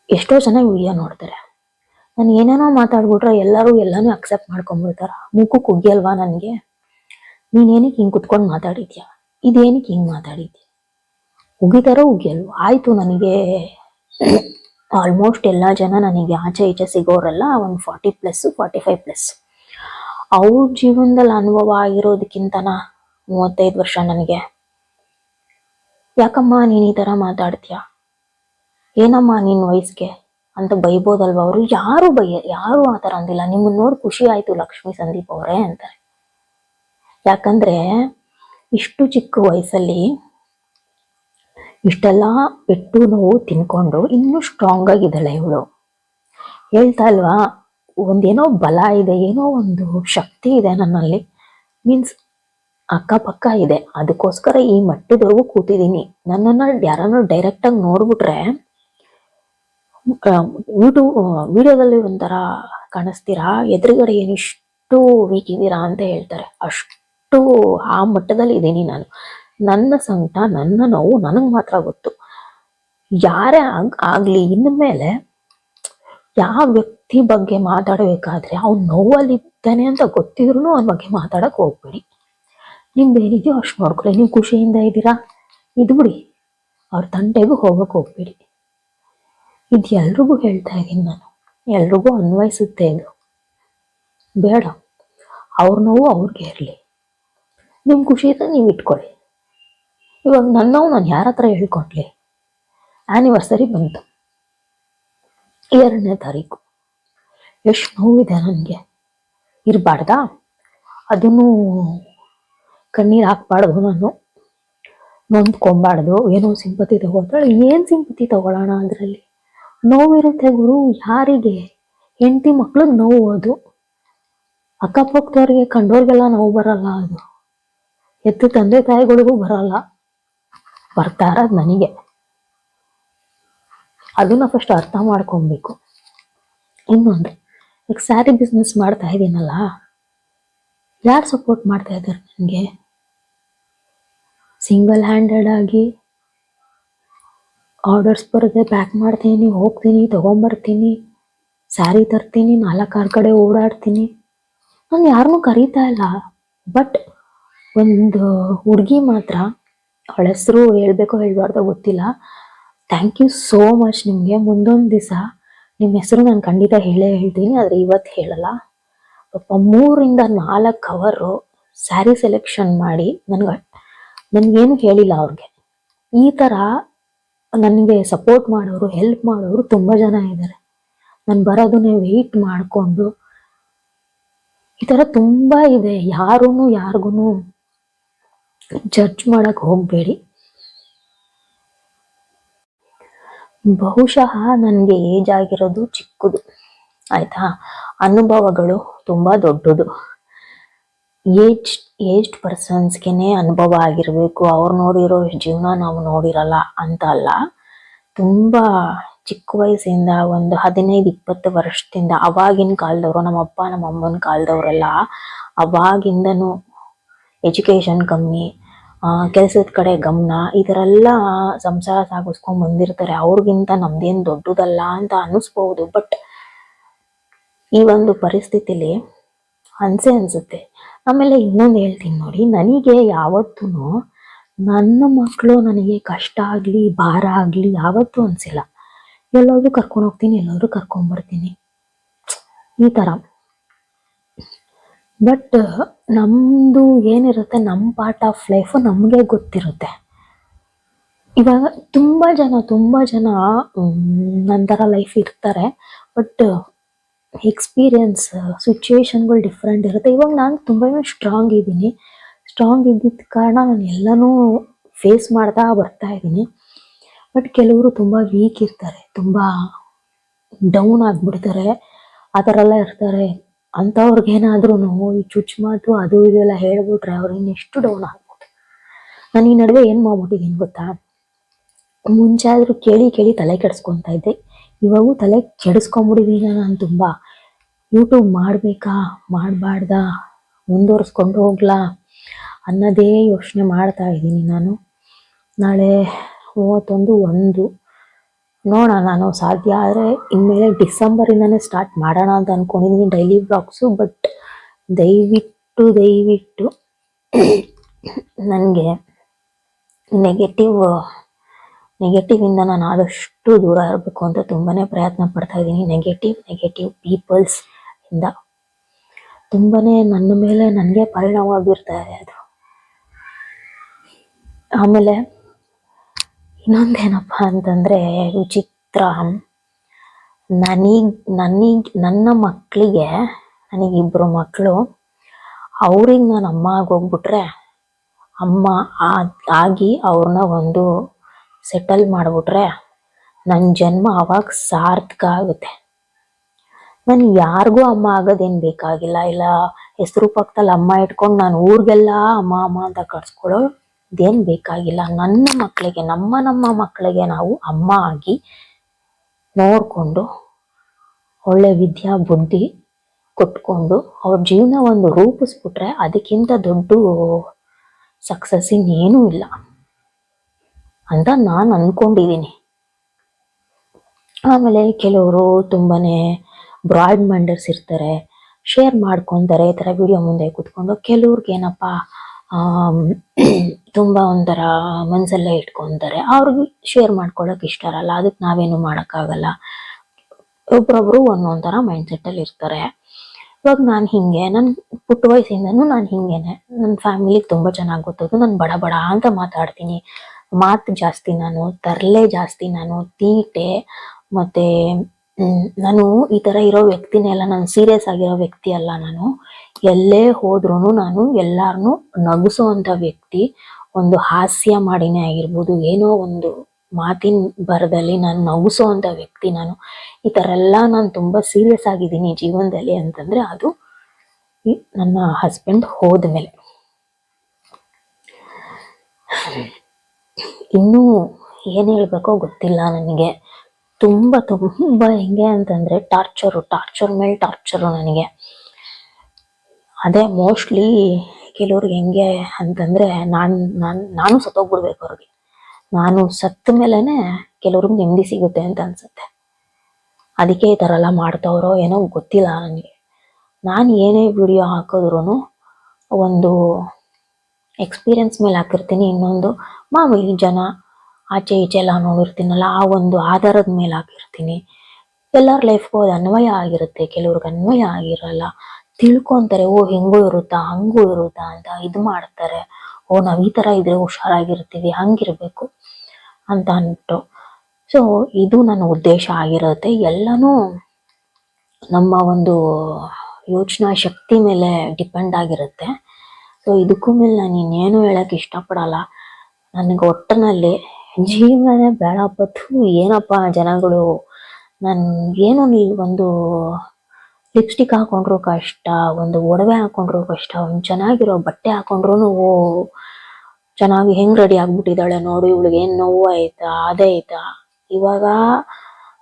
ಎಷ್ಟೋ ಜನ ವಿಡಿಯೋ ನೋಡ್ತಾರೆ. ನಾನು ಏನೇನೋ ಮಾತಾಡ್ಬಿಟ್ರೆ ಎಲ್ಲಾನು ಅಕ್ಸೆಪ್ಟ್ ಮಾಡ್ಕೊಂಡ್ಬಿಡ್ತಾರ. ಮುಖಕ್ಕೆ ಉಗ್ಯಲ್ವಾ ನನಗೆ? ನೀನೇನಕ್ಕೆ ಹಿಂಗೆ ಕುತ್ಕೊಂಡು ಮಾತಾಡಿದ್ಯಾ, ಇದೇನಕ್ಕೆ ಹಿಂಗೆ ಮಾತಾಡಿದ್ಯಾ, ಉಗಿತಾರೋ ಉಗಿಯಲ್ವ? ಆಯ್ತು, ನನಗೆ ಆಲ್ಮೋಸ್ಟ್ ಎಲ್ಲ ಜನ ನನಗೆ ಆಚೆ ಈಚೆ ಸಿಗೋರೆಲ್ಲ ಒಂದು 40+, 45+. ಅವ್ರ ಜೀವನದಲ್ಲಿ ಅನುಭವ ಆಗಿರೋದಕ್ಕಿಂತನ 35 ವರ್ಷ ನನಗೆ. ಯಾಕಮ್ಮ ನೀನ್ ಈ ತರ ಮಾತಾಡ್ತೀಯ, ಏನಮ್ಮ ನಿನ್ ವಯಸ್ಸಿಗೆ ಅಂತ ಬೈಬೋದಲ್ವ ಅವರು? ಯಾರು ಆ ತರ ಅಂದಿಲ್ಲ. ನಿಮ್ಮನ್ನ ನೋಡಿ ಖುಷಿ ಆಯ್ತು ಲಕ್ಷ್ಮೀ ಸಂದೀಪ್ ಅವರೇ ಅಂತಾರೆ. ಯಾಕಂದ್ರೆ ಇಷ್ಟು ಚಿಕ್ಕ ವಯಸ್ಸಲ್ಲಿ ಇಷ್ಟೆಲ್ಲ ಪೆಟ್ಟು ನೋವು ತಿನ್ಕೊಂಡು ಇನ್ನೂ ಸ್ಟ್ರಾಂಗ್ ಆಗಿದ್ದಾಳೆ ಇವಳು. ಹೇಳ್ತಾ ಇಲ್ವಾ, ಒಂದೇನೋ ಬಲ ಇದೆ, ಏನೋ ಒಂದು ಶಕ್ತಿ ಇದೆ ನನ್ನಲ್ಲಿ, ಮೀನ್ಸ್ ಅಕ್ಕಪಕ್ಕ ಇದೆ. ಅದಕ್ಕೋಸ್ಕರ ಈ ಮಟ್ಟದವರೆಗೂ ಕೂತಿದ್ದೀನಿ. ನನ್ನನ್ನ ಯಾರನ್ನ ಡೈರೆಕ್ಟ್ ಆಗಿ ನೋಡ್ಬಿಟ್ರೆ ವಿಡಿಯೋದಲ್ಲಿ ಒಂಥರ ಕಾಣಿಸ್ತೀರಾ, ಎದುರುಗಡೆ ಏನಿಷ್ಟು ವೀಕ್ ಇದ್ದೀರಾ ಅಂತ ಹೇಳ್ತಾರೆ. ಅಷ್ಟು ಆ ಮಟ್ಟದಲ್ಲಿ ಇದ್ದೀನಿ ನಾನು. ನನ್ನ ಸಂಕಟ, ನನ್ನ ನೋವು ನನಗೆ ಮಾತ್ರ ಗೊತ್ತು. ಯಾರೇ ಆಗ್ಲಿ, ಇನ್ಮೇಲೆ ಯಾವ ವ್ಯಕ್ತಿ ಬಗ್ಗೆ ಮಾತಾಡಬೇಕಾದ್ರೆ ಅವ್ನು ನೋವಲ್ಲಿದ್ದಾನೆ ಅಂತ ಗೊತ್ತಿದ್ರು ಅವನ ಬಗ್ಗೆ ಮಾತಾಡಕ್ ಹೋಗ್ಬೇಡಿ. ನಿಮ್ದೇನಿದೆಯೋ ಅಷ್ಟು ನೋಡ್ಕೊಳ್ಳಿ. ನೀವು ಖುಷಿಯಿಂದ ಇದ್ದೀರಾ, ಇದು ಬಿಡಿ. ಅವ್ರ ತಂಟೆಗೂ ಹೋಗಕ್ ಹೋಗ್ಬೇಡಿ. ಇದು ಎಲ್ರಿಗೂ ಹೇಳ್ತಾ ಇದ್ದೀನಿ ನಾನು, ಎಲ್ರಿಗೂ ಅನ್ವಯಿಸುತ್ತೆ ಇದು. ಬೇಡ, ಅವ್ರ ನೋವು ಅವ್ರಿಗೆ ಇರಲಿ, ನಿಮ್ ಖುಷಿಯಿಂದ ನೀವು ಇಟ್ಕೊಳ್ಳಿ. ಇವಾಗ ನನ್ನ ನೋವು ನಾನು ಯಾರ ಹತ್ರ ಹೇಳ್ಕೊಟ್ಲಿ? ಆ್ಯನಿವರ್ಸರಿ ಬಂತು 2ನೇ ತಾರೀಕು. ಎಷ್ಟು ನೋವಿದೆ ನನಗೆ. ಇರಬಾರ್ದಾ? ಅದನ್ನು ಕಣ್ಣೀರು ಹಾಕ್ಬಾರ್ದು, ನಾನು ನೊಂದ್ಕೊಬಾರ್ದು. ಏನೋ ಸಿಂಪತಿ ತಗೋತಾಳೆ. ಏನ್ ಸಿಂಪತಿ ತಗೊಳ್ಳೋಣ ಅದರಲ್ಲಿ? ನೋವಿರುತ್ತೆ ಗುರು. ಯಾರಿಗೆ? ಹೆಂಡತಿ ಮಕ್ಳು ನೋವು ಅದು. ಅಕ್ಕಪಕ್ಕದವ್ರಿಗೆ ಕಂಡೋರ್ಗೆಲ್ಲ ನೋವು ಬರಲ್ಲ. ಅದು ಎತ್ತು ತಂದೆ ತಾಯಿಗಳಿಗೂ ಬರಲ್ಲ. ಬರ್ತಾ ಇರೋದು ನನಗೆ. ಅದನ್ನ ಫಸ್ಟ್ ಅರ್ಥ ಮಾಡ್ಕೊಬೇಕು. ಇನ್ನೊಂದು, ಈಗ ಸ್ಯಾರಿ ಬಿಸ್ನೆಸ್ ಮಾಡ್ತಾ ಇದ್ದೀನಲ್ಲ, ಯಾರು ಸಪೋರ್ಟ್ ಮಾಡ್ತಾ ಇದ್ದಾರೆ ನನಗೆ? ಸಿಂಗಲ್ ಹ್ಯಾಂಡೆಡ್ ಆಗಿ ಆರ್ಡರ್ಸ್ ಬರುತ್ತೆ, ಪ್ಯಾಕ್ ಮಾಡ್ತೀನಿ, ಹೋಗ್ತೀನಿ, ತಗೊಂಬರ್ತೀನಿ, ಸ್ಯಾರಿ ತರ್ತೀನಿ, 4-6 ಕಡೆ ಓಡಾಡ್ತೀನಿ. ನಾನು ಯಾರನ್ನೂ ಕರೀತಾ ಇಲ್ಲ. ಬಟ್ ಒಂದು ಹುಡುಗಿ ಮಾತ್ರ, ಅವಳ ಹೆಸರು ಹೇಳ್ಬೇಕೋ ಹೇಳ್ಬಾರ್ದೋ ಗೊತ್ತಿಲ್ಲ, ಥ್ಯಾಂಕ್ ಯು ಸೋ ಮಚ್ ನಿಮಗೆ. ಮುಂದೊಂದು ದಿವಸ ನಿಮ್ಮ ಹೆಸರು ನಾನು ಖಂಡಿತ ಹೇಳ್ತೀನಿ, ಆದರೆ ಇವತ್ತು ಹೇಳಲ್ಲ. ಪಾಪ 3-4 ಅವರು ಸ್ಯಾರಿ ಸೆಲೆಕ್ಷನ್ ಮಾಡಿ ನನಗೇನು ಹೇಳಿಲ್ಲ ಅವ್ರಿಗೆ. ಈ ಥರ ನನಗೆ ಸಪೋರ್ಟ್ ಮಾಡೋರು, ಹೆಲ್ಪ್ ಮಾಡೋರು ತುಂಬ ಜನ ಇದ್ದಾರೆ. ನಾನು ಬರೋದನ್ನೇ ವೆಯ್ಟ್ ಮಾಡಿಕೊಂಡು, ಈ ಥರ ತುಂಬ ಇದೆ. ಯಾರಿಗೂ ಜಡ್ಜ್ ಮಾಡಕ್ಕೆ ಹೋಗಬೇಡಿ. ಬಹುಶಃ ನನಗೆ ಏಜ್ ಆಗಿರೋದು ಚಿಕ್ಕದು, ಆಯಿತಾ. ಅನುಭವಗಳು ತುಂಬ ದೊಡ್ಡದು. ಏಜ್ಡ್ ಪರ್ಸನ್ಸ್ಗೆ ಅನುಭವ ಆಗಿರಬೇಕು, ಅವ್ರು ನೋಡಿರೋ ಜೀವನ ನಾವು ನೋಡಿರಲ್ಲ ಅಂತ ಅಲ್ಲ. ತುಂಬ ಚಿಕ್ಕ ವಯಸ್ಸಿಂದ ಒಂದು 15-20 ವರ್ಷದಿಂದ ಅವಾಗಿನ ಕಾಲದವರು, ನಮ್ಮಪ್ಪ ನಮ್ಮಮ್ಮನ ಕಾಲದವರೆಲ್ಲ ಅವಾಗಿಂದನೂ ಎಜುಕೇಷನ್ ಕಮ್ಮಿ, ಕೆಲಸದ ಕಡೆ ಗಮನ, ಈ ಥರ ಎಲ್ಲ ಸಂಸಾರ ಸಾಗಿಸ್ಕೊಂಡು ಬಂದಿರ್ತಾರೆ. ಅವ್ರಿಗಿಂತ ನಮ್ದೇನು ದೊಡ್ಡದಲ್ಲ ಅಂತ ಅನ್ನಿಸ್ಬೋದು. ಬಟ್ ಈ ಒಂದು ಪರಿಸ್ಥಿತಿಲಿ ಅನ್ಸುತ್ತೆ. ಆಮೇಲೆ ಇನ್ನೊಂದು ಹೇಳ್ತೀನಿ ನೋಡಿ, ನನಗೆ ಯಾವತ್ತೂ ನನ್ನ ಮಕ್ಕಳು ನನಗೆ ಕಷ್ಟ ಆಗಲಿ ಭಾರ ಆಗಲಿ ಯಾವತ್ತೂ ಅನಿಸಿಲ್ಲ. ಎಲ್ಲಾದ್ರೂ ಕರ್ಕೊಂಡು ಹೋಗ್ತೀನಿ, ಎಲ್ಲಾದ್ರೂ ಕರ್ಕೊಂಡ್ಬರ್ತೀನಿ, ಈ ಥರ. ಬಟ್ ನಮ್ಮದು ಏನಿರುತ್ತೆ, ನಮ್ಮ ಪಾರ್ಟ್ ಆಫ್ ಲೈಫು ನಮಗೆ ಗೊತ್ತಿರುತ್ತೆ. ಇವಾಗ ತುಂಬ ಜನ ನನ್ನ ಥರ ಲೈಫ್ ಇರ್ತಾರೆ. ಬಟ್ ಎಕ್ಸ್ಪೀರಿಯನ್ಸ್ ಸಿಚುವೇಶನ್ಗಳು ಡಿಫ್ರೆಂಟ್ ಇರುತ್ತೆ. ಇವಾಗ ನಾನು ತುಂಬ ಸ್ಟ್ರಾಂಗ್ ಇದ್ದಿದ್ದ ಕಾರಣ ನಾನು ಎಲ್ಲನೂ ಫೇಸ್ ಮಾಡ್ತಾ ಬರ್ತಾ ಇದ್ದೀನಿ. ಬಟ್ ಕೆಲವರು ತುಂಬ ವೀಕ್ ಇರ್ತಾರೆ, ತುಂಬ ಡೌನ್ ಆಗಿಬಿಡ್ತಾರೆ, ಆ ಥರ ಎಲ್ಲ ಇರ್ತಾರೆ. ಅಂಥವ್ರಿಗೇನಾದ್ರೂ ಈ ಚುಚ್ಚುಮಾತು ಅದು ಇದೆಲ್ಲ ಹೇಳ್ಬಿಟ್ರೆ ಅವ್ರು ಇನ್ನೆಷ್ಟು ಡೌನ್ ಆಗ್ಬೋದು. ನಾನು ಈ ನಡುವೆ ಏನು ಮಾಡ್ಬಿಟ್ಟಿದ್ದೀನಿ ಗೊತ್ತಾ, ಮುಂಚೆ ಆದರೂ ಕೇಳಿ ತಲೆ ಕೆಡಿಸ್ಕೊತಾ ಇದ್ದೆ. ಇವಾಗೂ ತಲೆ ಕೆಡಿಸ್ಕೊಂಬಿಟ್ಟಿದ್ದೀನಿ. ನಾನು ತುಂಬ ಯೂಟ್ಯೂಬ್ ಮಾಡಬೇಕಾ ಮಾಡಬಾರ್ದಾ, ಮುಂದುವರಿಸ್ಕೊಂಡು ಹೋಗ್ಲಾ ಅನ್ನೋದೇ ಯೋಚನೆ ಮಾಡ್ತಾ ಇದ್ದೀನಿ. ನಾನು ನಾಳೆ 31 ನೋಡೋಣ, ನಾನು ಸಾಧ್ಯ ಆದರೆ ಇನ್ಮೇಲೆ ಡಿಸೆಂಬರಿಂದನೇ ಸ್ಟಾರ್ಟ್ ಮಾಡೋಣ ಅಂತ ಅಂದ್ಕೊಂಡಿದ್ದೀನಿ ಡೈಲಿ ಬ್ಲಾಗ್ಸು. ಬಟ್ ದಯವಿಟ್ಟು ನನಗೆ ನೆಗೆಟಿವಿಂದ ನಾನು ಆದಷ್ಟು ದೂರ ಇರಬೇಕು ಅಂತ ತುಂಬಾ ಪ್ರಯತ್ನ ಪಡ್ತಾ ಇದ್ದೀನಿ. ನೆಗೆಟಿವ್ ಪೀಪಲ್ಸ್ ಇಂದ ತುಂಬಾ ನನ್ನ ಮೇಲೆ ನನಗೆ ಪರಿಣಾಮ ಬೀರ್ತಾ ಇದೆ ಅದು. ಆಮೇಲೆ ಇನ್ನೊಂದೇನಪ್ಪ ಅಂತಂದರೆ ವಿಚಿತ್ರ, ನನ್ನ ಮಕ್ಕಳಿಗೆ, ನನಗಿಬ್ಬರು ಮಕ್ಕಳು, ಅವ್ರಿಗೆ ನಾನು ಅಮ್ಮ ಆಗೋಗ್ಬಿಟ್ರೆ, ಅಮ್ಮ ಆಗಿ ಅವ್ರನ್ನ ಒಂದು ಸೆಟಲ್ ಮಾಡಿಬಿಟ್ರೆ ನನ್ನ ಜನ್ಮ ಅವಾಗ ಸಾರ್ಥಕ ಆಗುತ್ತೆ. ನಾನು ಯಾರಿಗೂ ಅಮ್ಮ ಆಗೋದೇನು ಬೇಕಾಗಿಲ್ಲ. ಇಲ್ಲ ಹೆಸರು ಪಕ್ಕದಲ್ಲಿ ಅಮ್ಮ ಇಟ್ಕೊಂಡು ನಾನು ಊರಿಗೆಲ್ಲ ಅಮ್ಮ ಅಂತ ಕರ್ಸ್ಕೊಳ್ಳೋದೇನು ಬೇಕಾಗಿಲ್ಲ. ನನ್ನ ಮಕ್ಕಳಿಗೆ, ನಮ್ಮ ಮಕ್ಕಳಿಗೆ ನಾವು ಅಮ್ಮ ಆಗಿ ನೋಡಿಕೊಂಡು ಒಳ್ಳೆ ವಿದ್ಯಾ ಬುದ್ಧಿ ಕೊಟ್ಕೊಂಡು ಅವ್ರ ಜೀವನ ಒಂದು ರೂಪಿಸ್ಬಿಟ್ರೆ ಅದಕ್ಕಿಂತ ದೊಡ್ಡ ಸಕ್ಸಸ್ ಇನ್ನೇನೂ ಇಲ್ಲ ಅಂತ ನಾನು ಅಂದ್ಕೊಂಡಿದ್ದೀನಿ. ಆಮೇಲೆ ಕೆಲವರು ತುಂಬಾ ಬ್ರಾಡ್ ಮೈಂಡರ್ಸ್ ಇರ್ತಾರೆ, ಶೇರ್ ಮಾಡ್ಕೊತಾರೆ ಈ ಥರ ವಿಡಿಯೋ ಮುಂದೆ ಕೂತ್ಕೊಂಡು. ಕೆಲವ್ರಿಗೆ ಏನಪ್ಪ ತುಂಬ ಒಂಥರ ಮನಸ್ಸಲ್ಲೇ ಇಟ್ಕೊತಾರೆ, ಅವ್ರಿಗೆ ಶೇರ್ ಮಾಡ್ಕೊಳ್ಳೋಕೆ ಇಷ್ಟ ಇರಲ್ಲ. ಅದಕ್ಕೆ ನಾವೇನು ಮಾಡೋಕ್ಕಾಗಲ್ಲ. ಒಬ್ರೊಬ್ರು ಒಂದೊಂದು ಥರ ಮೈಂಡ್ಸೆಟ್ಟಲ್ಲಿ ಇರ್ತಾರೆ. ಇವಾಗ ನಾನು ನನ್ನ ಪುಟ್ಟ ವಯಸ್ಸಿಂದನೂ ನಾನು ಹಿಂಗೇನೆ. ನನ್ನ ಫ್ಯಾಮಿಲಿಗೆ ತುಂಬ ಚೆನ್ನಾಗಿ ಗೊತ್ತದು. ನಾನು ಬಡ ಅಂತ ಮಾತಾಡ್ತೀನಿ, ಮಾತು ಜಾಸ್ತಿ, ನಾನು ತರಲೆ ಜಾಸ್ತಿ, ನಾನು ತೀಟೆ. ಮತ್ತು ನಾನು ಈ ಥರ ಇರೋ ವ್ಯಕ್ತಿನೆಲ್ಲ, ನಾನು ಸೀರಿಯಸ್ ಆಗಿರೋ ವ್ಯಕ್ತಿ ಅಲ್ಲ. ನಾನು ಎಲ್ಲೇ ಹೋದ್ರೂ ನಾನು ಎಲ್ಲರನ್ನೂ ನಗಿಸೋವಂಥ ವ್ಯಕ್ತಿ. ಒಂದು ಹಾಸ್ಯ ಮಾಡಿನೇ ಆಗಿರ್ಬೋದು, ಏನೋ ಒಂದು ಮಾತಿನ ಬರದಲ್ಲಿ ನಾನು ನಗಿಸೋವಂಥ ವ್ಯಕ್ತಿ. ನಾನು ಈ ಥರ ಎಲ್ಲ ನಾನು ತುಂಬ ಸೀರಿಯಸ್ ಆಗಿದ್ದೀನಿ ಜೀವನದಲ್ಲಿ ಅಂತಂದರೆ ಅದು ನನ್ನ ಹಸ್ಬೆಂಡ್ ಹೋದ್ಮೇಲೆ. ಇನ್ನೂ ಏನು ಹೇಳಬೇಕೋ ಗೊತ್ತಿಲ್ಲ ನನಗೆ. ತುಂಬ ಹೆಂಗೆ ಅಂತಂದರೆ ಟಾರ್ಚರ್ ಮೇಲೆ ಟಾರ್ಚರು ನನಗೆ. ಅದೇ ಮೋಸ್ಟ್ಲಿ ಕೆಲವ್ರಿಗೆ ಹೆಂಗೆ ಅಂತಂದರೆ ನಾನು ಸತ್ತೋಗ್ಬಿಡ್ಬೇಕು ಅವ್ರಿಗೆ. ನಾನು ಸತ್ತ ಮೇಲೇ ಕೆಲವ್ರಿಗೆ ನೆಮ್ಮದಿ ಸಿಗುತ್ತೆ ಅಂತ ಅನ್ಸುತ್ತೆ. ಅದಕ್ಕೆ ಈ ಥರ ಎಲ್ಲ ಮಾಡ್ತವ್ರೋ ಏನೋ ಗೊತ್ತಿಲ್ಲ ನನಗೆ. ನಾನು ಏನೇ ವಿಡಿಯೋ ಹಾಕಿದ್ರೂ ಒಂದು ಎಕ್ಸ್ಪೀರಿಯನ್ಸ್ ಮೇಲೆ ಹಾಕಿರ್ತೀನಿ, ಇನ್ನೊಂದು ಮಾಮೂಲಿ ಜನ ಆಚೆ ಈಚೆ ಎಲ್ಲ ನೋಡಿರ್ತೀನಲ್ಲ ಆ ಒಂದು ಆಧಾರದ ಮೇಲೆ ಹಾಕಿರ್ತೀನಿ. ಎಲ್ಲರ ಲೈಫ್ಗೂ ಅದು ಅನ್ವಯ ಆಗಿರುತ್ತೆ, ಕೆಲವ್ರಿಗೆ ಅನ್ವಯ ಆಗಿರಲ್ಲ. ತಿಳ್ಕೊಂತಾರೆ, ಓ ಹಿಂಗೂ ಇರುತ್ತಾ ಹಂಗೂ ಇರುತ್ತಾ ಅಂತ ಇದು ಮಾಡ್ತಾರೆ. ಓ ನಾವ್ ಈ ತರ ಇದ್ರೆ ಹುಷಾರಾಗಿರ್ತೀವಿ, ಹಂಗಿರ್ಬೇಕು ಅಂತ ಅಂದ್ಬಿಟ್ಟು. ಸೊ ಇದು ನನ್ನ ಉದ್ದೇಶ ಆಗಿರುತ್ತೆ. ಎಲ್ಲನೂ ನಮ್ಮ ಒಂದು ಯೋಚನಾ ಶಕ್ತಿ ಮೇಲೆ ಡಿಪೆಂಡ್ ಆಗಿರುತ್ತೆ. ಸೊ ಇದಕ್ಕೂ ಮೇಲೆ ನಾನು ಇನ್ನೇನು ಹೇಳಕ್ ಇಷ್ಟಪಡಲ್ಲ. ನನಗೆ ಒಟ್ಟಿನಲ್ಲಿ ಜೀವನನೇ ಬೇಡಪ್ಪತ್ತು. ಏನಪ್ಪ ಜನಗಳು, ಏನು ಒಂದು ಲಿಪ್ಸ್ಟಿಕ್ ಹಾಕೊಂಡ್ರು ಕಷ್ಟ, ಒಂದು ಒಡವೆ ಹಾಕೊಂಡ್ರು ಕಷ್ಟ, ಒಂದು ಚೆನ್ನಾಗಿರೋ ಬಟ್ಟೆ ಹಾಕೊಂಡ್ರು ಓ ಚೆನ್ನಾಗಿ ಹೆಂಗ್ ರೆಡಿ ಆಗ್ಬಿಟ್ಟಿದ್ದಾಳೆ ನೋಡು, ಇವಳಿಗೆ ಏನ್ ನೋವು ಆಯ್ತಾ ಅದೇ ಆಯ್ತಾ. ಇವಾಗ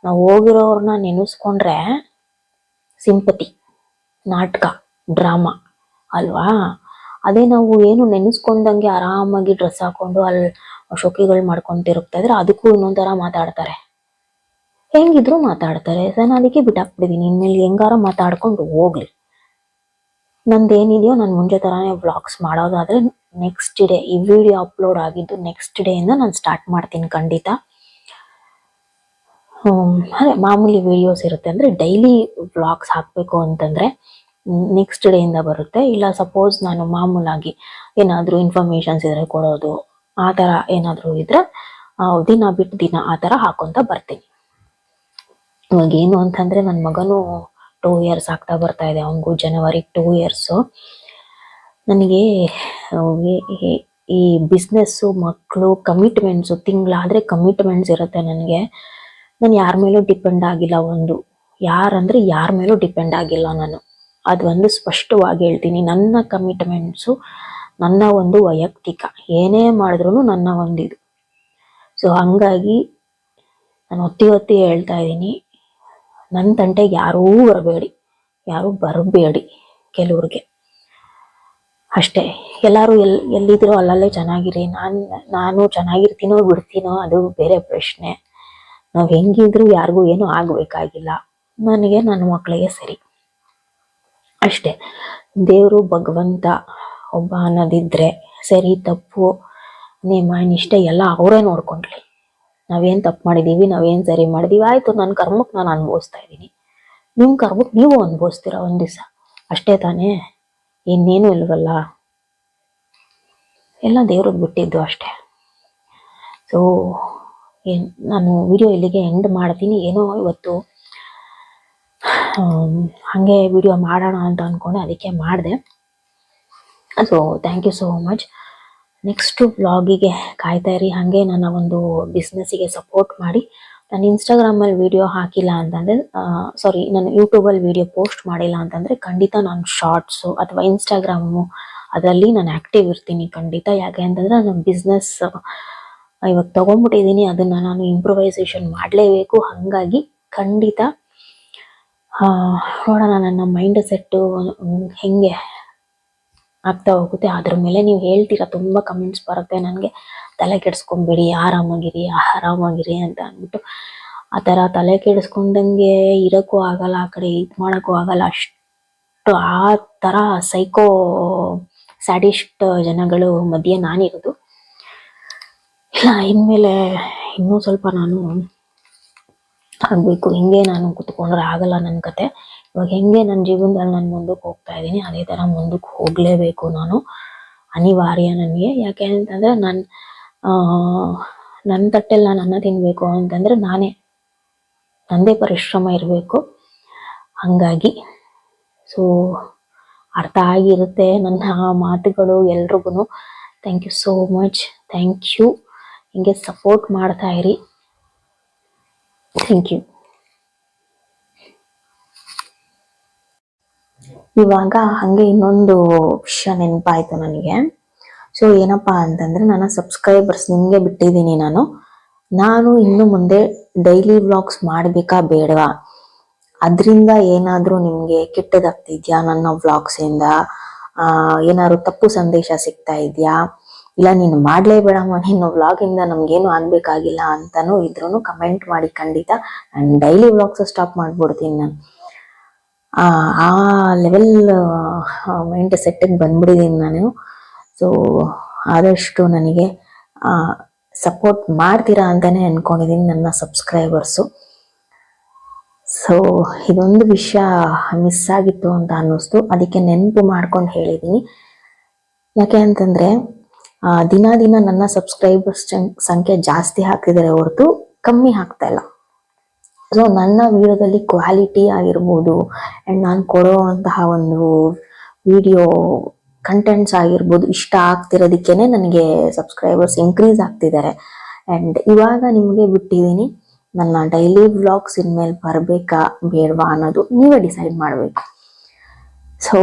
ನಾವು ಹೋಗಿರೋರ್ನ ನೆನೆಸ್ಕೊಂಡ್ರೆ ಸಿಂಪತಿ, ನಾಟಕ, ಡ್ರಾಮಾ ಅಲ್ವಾ. ಅದೇ ನಾವು ಏನು ನೆನೆಸ್ಕೊಂಡಂಗೆ ಆರಾಮಾಗಿ ಡ್ರೆಸ್ ಹಾಕೊಂಡು ಅಲ್ಲಿ ಶೋಕಿಗಳು ಮಾಡ್ಕೊಂಡು ತಿರುಗ್ತಾ ಇದ್ರೆ ಅದಕ್ಕೂ ಇನ್ನೊಂಥರ ಮಾತಾಡ್ತಾರೆ, ಹೆಂಗಿದ್ರು ಮಾತಾಡ್ತಾರೆ. ನಾನು ಅದಕ್ಕೆ ಬಿಟ್ಟಾಕ್ಬಿಟ್ಟಿದೀನಿ. ಇನ್ಮೇಲೆ ಹೆಂಗಾರ ಮಾತಾಡ್ಕೊಂಡು ಹೋಗ್ಲಿ. ನಂದೇನಿದೆಯೋ ನಾನು ಮುಂಚೆ ತರಾನೇ ವ್ಲಾಗ್ಸ್ ಮಾಡೋದಾದ್ರೆ ನೆಕ್ಸ್ಟ್ ಡೇ, ಈ ವಿಡಿಯೋ ಅಪ್ಲೋಡ್ ಆಗಿದ್ದು ನೆಕ್ಸ್ಟ್ ಡೇ ಇಂದ ನಾನು ಸ್ಟಾರ್ಟ್ ಮಾಡ್ತೀನಿ ಖಂಡಿತ. ಅದೇ ಮಾಮೂಲಿ ವಿಡಿಯೋಸ್ ಇರುತ್ತೆ ಅಂದ್ರೆ ಡೈಲಿ ವ್ಲಾಗ್ಸ್ ಹಾಕ್ಬೇಕು ಅಂತಂದ್ರೆ ನೆಕ್ಸ್ಟ್ ಡೇ ಇಂದ ಬರುತ್ತೆ. ಇಲ್ಲ ಸಪೋಸ್ ನಾನು ಮಾಮೂಲಾಗಿ ಏನಾದ್ರೂ ಇನ್ಫಾರ್ಮೇಶನ್ಸ್ ಇದ್ರೆ ಕೊಡೋದು, ಆ ತರ ಏನಾದ್ರೂ ಇದ್ರೆ ದಿನ ಬಿಟ್ಟು ದಿನ ಆ ತರ ಹಾಕೊಂತ ಬರ್ತೀನಿ. ಇವಾಗ ಏನು ಅಂತಂದ್ರೆ ನನ್ನ ಮಗನು 2 years ಆಗ್ತಾ ಬರ್ತಾ ಇದೆ. ಅವನಿಗೂ ಜನವರಿ 2 years. ನನಗೆ ಈ ಬಿಸ್ನೆಸ್ಸು, ಮಕ್ಕಳು, ಕಮಿಟ್ಮೆಂಟ್ಸು, ತಿಂಗಳಾದ್ರೆ ಕಮಿಟ್ಮೆಂಟ್ಸ್ ಇರುತ್ತೆ ನನಗೆ. ನಾನು ಯಾರ ಮೇಲೂ ಡಿಪೆಂಡ್ ಆಗಿಲ್ಲ. ಯಾರ ಮೇಲೂ ಡಿಪೆಂಡ್ ಆಗಿಲ್ಲ ನಾನು. ಅದೊಂದು ಸ್ಪಷ್ಟವಾಗಿ ಹೇಳ್ತೀನಿ. ನನ್ನ ಕಮಿಟ್ಮೆಂಟ್ಸು ನನ್ನ ಒಂದು ವೈಯಕ್ತಿಕ, ಏನೇ ಮಾಡಿದ್ರು ನನ್ನ ಒಂದಿದು. ಸೊ ಹಂಗಾಗಿ ನಾನು ಒತ್ತಿ ಹೇಳ್ತಾ ಇದ್ದೀನಿ, ನನ್ನ ತಂಟೆಗೆ ಯಾರೂ ಬರಬೇಡಿ ಕೆಲವ್ರಿಗೆ ಅಷ್ಟೇ. ಎಲ್ಲರೂ ಎಲ್ಲಿದ್ರು ಅಲ್ಲಲ್ಲೇ ಚೆನ್ನಾಗಿರಿ. ನಾನು ಚೆನ್ನಾಗಿರ್ತೀನೋ ಬಿಡ್ತೀನೋ ಅದು ಬೇರೆ ಪ್ರಶ್ನೆ. ನಾವು ಹೆಂಗಿದ್ರು ಯಾರಿಗೂ ಏನೂ ಆಗಬೇಕಾಗಿಲ್ಲ. ನನಗೆ ನನ್ನ ಮಕ್ಕಳಿಗೆ ಸರಿ ಅಷ್ಟೇ. ದೇವರು ಭಗವಂತ ಒಬ್ಬ ಅನ್ನೋದಿದ್ರೆ ಸರಿ ತಪ್ಪು ನೇಮ ನಿಷ್ಠೆ ಎಲ್ಲ ಅವರೇ ನೋಡ್ಕೊಂಡ್ಲಿ. ನಾವೇನು ತಪ್ಪು ಮಾಡಿದ್ದೀವಿ, ನಾವೇನು ಸರಿ ಮಾಡಿದೀವಿ, ಆಯಿತು, ನನ್ನ ಕರ್ಮಕ್ಕೆ ನಾನು ಅನುಭವಿಸ್ತಾ ಇದ್ದೀನಿ, ನಿಮ್ಮ ಕರ್ಮಕ್ಕೆ ನೀವು ಅನುಭವಿಸ್ತೀರ ಒಂದು ದಿವಸ, ಅಷ್ಟೇ ತಾನೇ. ಇನ್ನೇನು ಇಲ್ವಲ್ಲ, ಎಲ್ಲ ದೇವ್ರಿಗೆ ಬಿಟ್ಟಿದ್ದು ಅಷ್ಟೇ. ಸೊ ನಾನು ವಿಡಿಯೋ ಇಲ್ಲಿಗೆ ಎಂಡ್ ಮಾಡ್ತೀನಿ. ಏನೋ ಇವತ್ತು ಹಾಗೆ ವಿಡಿಯೋ ಮಾಡೋಣ ಅಂತ ಅಂದ್ಕೊಂಡೆ, ಅದಕ್ಕೆ ಮಾಡಿದೆ. So thank you so much. Next ವ್ಲಾಗಿಗೆ ಕಾಯ್ತಾ ಇರಿ. ಹಾಗೆ ನನ್ನ ಒಂದು ಬಿಸ್ನೆಸ್ಸಿಗೆ ಸಪೋರ್ಟ್ ಮಾಡಿ. ನಾನು ಇನ್ಸ್ಟಾಗ್ರಾಮಲ್ಲಿ ವಿಡಿಯೋ ಹಾಕಿಲ್ಲ ಅಂತಂದರೆ, ನಾನು ಯೂಟ್ಯೂಬಲ್ಲಿ ವಿಡಿಯೋ ಪೋಸ್ಟ್ ಮಾಡಿಲ್ಲ ಅಂತಂದರೆ ಖಂಡಿತ ನಾನು ಶಾರ್ಟ್ಸು ಅಥವಾ ಇನ್ಸ್ಟಾಗ್ರಾಮು ಅದರಲ್ಲಿ ನಾನು ಆ್ಯಕ್ಟಿವ್ ಇರ್ತೀನಿ ಖಂಡಿತ. ಯಾಕೆ ಅಂತಂದರೆ ನನ್ನ ಬಿಸ್ನೆಸ್ ಇವಾಗ ತೊಗೊಂಡ್ಬಿಟ್ಟಿದ್ದೀನಿ, ಅದನ್ನು ನಾನು ಇಂಪ್ರೂವೈಸೇಷನ್ ಮಾಡಲೇಬೇಕು. ಹಾಗಾಗಿ ಖಂಡಿತ ನೋಡೋಣ ನನ್ನ ಮೈಂಡ್ ಸೆಟ್ಟು ಹೆಂಗೆ ಆಗ್ತಾ ಹೋಗುತ್ತೆ. ಅದ್ರ ಮೇಲೆ ನೀವು ಹೇಳ್ತೀರಾ, ತುಂಬ ಕಮೆಂಟ್ಸ್ ಬರುತ್ತೆ ನನಗೆ, ತಲೆ ಕೆಡಿಸ್ಕೊಂಬೇಡಿ, ಆರಾಮಾಗಿರಿ ಅಂತ ಅಂದ್ಬಿಟ್ಟು. ಆ ಥರ ತಲೆ ಕೆಡಿಸ್ಕೊಂಡಂಗೆ ಇರೋಕ್ಕೂ ಆಗಲ್ಲ, ಆ ಕಡೆ ಇದು ಮಾಡೋಕ್ಕೂ ಆಗಲ್ಲ. ಅಷ್ಟು ಆ ಥರ ಸೈಕೋ ಸ್ಯಾಡಿಸ್ಟ್ ಜನಗಳು ಮಧ್ಯೆ ನಾನಿರೋದು. ಇಲ್ಲ, ಇನ್ಮೇಲೆ ಇನ್ನೂ ಸ್ವಲ್ಪ ನಾನು ಆಗಬೇಕು. ಹಿಂಗೆ ನಾನು ಕೂತ್ಕೊಂಡ್ರೆ ಆಗಲ್ಲ ನನ್ನ ಕತೆ. ಇವಾಗ ಹೆಂಗೆ ನನ್ನ ಜೀವನದಲ್ಲಿ ನಾನು ಮುಂದಕ್ಕೆ ಹೋಗ್ತಾ ಇದ್ದೀನಿ, ಅದೇ ಥರ ಮುಂದಕ್ಕೆ ಹೋಗಲೇಬೇಕು ನಾನು, ಅನಿವಾರ್ಯ ನನಗೆ. ಯಾಕೆ ಅಂತಂದರೆ ನನ್ನ ತಟ್ಟೆಲ್ಲ ನಾನು ಅನ್ನ ತಿನ್ನಬೇಕು ಅಂತಂದರೆ ನಂದೇ ಪರಿಶ್ರಮ ಇರಬೇಕು. ಹಾಗಾಗಿ ಸೊ ಅರ್ಥ ಆಗಿರುತ್ತೆ ನನ್ನ ಮಾತುಗಳು ಎಲ್ರಿಗೂ. Thank you so much. Thank you. ಹಿಂಗೆ ಸಪೋರ್ಟ್ ಮಾಡ್ತಾ ಇರಿ. Thank you. ಇವಾಗ ಹಾಗೆ ಇನ್ನೊಂದು ವಿಷಯ ನೆನಪಾಯ್ತು ನನಗೆ. ಸೊ ಏನಪ್ಪಾ ಅಂತಂದ್ರೆ, ನನ್ನ ಸಬ್ಸ್ಕ್ರೈಬರ್ಸ್ ನಿಮಗೆ ಬಿಟ್ಟಿದ್ದೀನಿ ನಾನು ಇನ್ನು ಮುಂದೆ ಡೈಲಿ ವ್ಲಾಗ್ಸ್ ಮಾಡಬೇಕಾ ಬೇಡವಾ, ಅದರಿಂದ ಏನಾದರೂ ನಿಮಗೆ ಕೆಟ್ಟದಾಗ್ತಿದ್ಯಾ, ನನ್ನ ವ್ಲಾಗ್ಸಿಂದ ಏನಾದ್ರು ತಪ್ಪು ಸಂದೇಶ ಸಿಗ್ತಾ ಇದೆಯಾ, ಇಲ್ಲ ನೀನು ಮಾಡಲೇಬೇಡಮ್ಮ, ನಿನ್ನ ವ್ಲಾಗಿಂದ ನಮ್ಗೇನು ಆಗಬೇಕಾಗಿಲ್ಲ ಅಂತನೂ ಇದ್ರೂ ಕಮೆಂಟ್ ಮಾಡಿ. ಖಂಡಿತ ನಾನು ಡೈಲಿ ವ್ಲಾಗ್ಸ್ ಸ್ಟಾಪ್ ಮಾಡಿಬಿಡ್ತೀನಿ. ನಾನು ಆ ಲೆವೆಲ್ ಮೈಂಡ್ ಸೆಟ್ಟಿಗೆ ಬಂದ್ಬಿಟ್ಟಿದ್ದೀನಿ ನಾನು. ಸೊ ಆದಷ್ಟು ನನಗೆ ಸಪೋರ್ಟ್ ಮಾಡ್ತೀರಾ ಅಂತಲೇ ಅಂದ್ಕೊಂಡಿದ್ದೀನಿ ನನ್ನ ಸಬ್ಸ್ಕ್ರೈಬರ್ಸು. ಸೊ ಇದೊಂದು ವಿಷಯ ಮಿಸ್ ಆಗಿತ್ತು ಅಂತ ಅನ್ನಿಸ್ತು, ಅದಕ್ಕೆ ನೆನಪು ಮಾಡ್ಕೊಂಡು ಹೇಳಿದ್ದೀನಿ. ಯಾಕೆ ಅಂತಂದ್ರೆ ದಿನ ದಿನ ನನ್ನ ಸಬ್ಸ್ಕ್ರೈಬರ್ಸ್ ಸಂಖ್ಯೆ ಜಾಸ್ತಿ ಹಾಕ್ತಿದ್ದಾರೆ ಹೊರತು ಕಮ್ಮಿ ಆಗ್ತಾ ಇಲ್ಲ. ಸೊ ನನ್ನ ವಿಡಿಯೋದಲ್ಲಿ ಕ್ವಾಲಿಟಿ ಆಗಿರ್ಬೋದು ಆ್ಯಂಡ್ ನಾನು ಕೊಡೋವಂತಹ ಒಂದು ವಿಡಿಯೋ ಕಂಟೆಂಟ್ಸ್ ಆಗಿರ್ಬೋದು ಇಷ್ಟ ಆಗ್ತಿರೋದಕ್ಕೇನೆ ನನಗೆ ಸಬ್ಸ್ಕ್ರೈಬರ್ಸ್ ಇನ್ಕ್ರೀಸ್ ಆಗ್ತಿದ್ದಾರೆ. ಆ್ಯಂಡ್ ಇವಾಗ ನಿಮಗೆ ಬಿಟ್ಟಿದ್ದೀನಿ, ನನ್ನ ಡೈಲಿ ವ್ಲಾಗ್ಸ್ ಇನ್ಮೇಲೆ ಬರಬೇಕಾ ಬೇಡವಾ ಅನ್ನೋದು ನೀವೇ ಡಿಸೈಡ್ ಮಾಡಬೇಕು. ಸೊ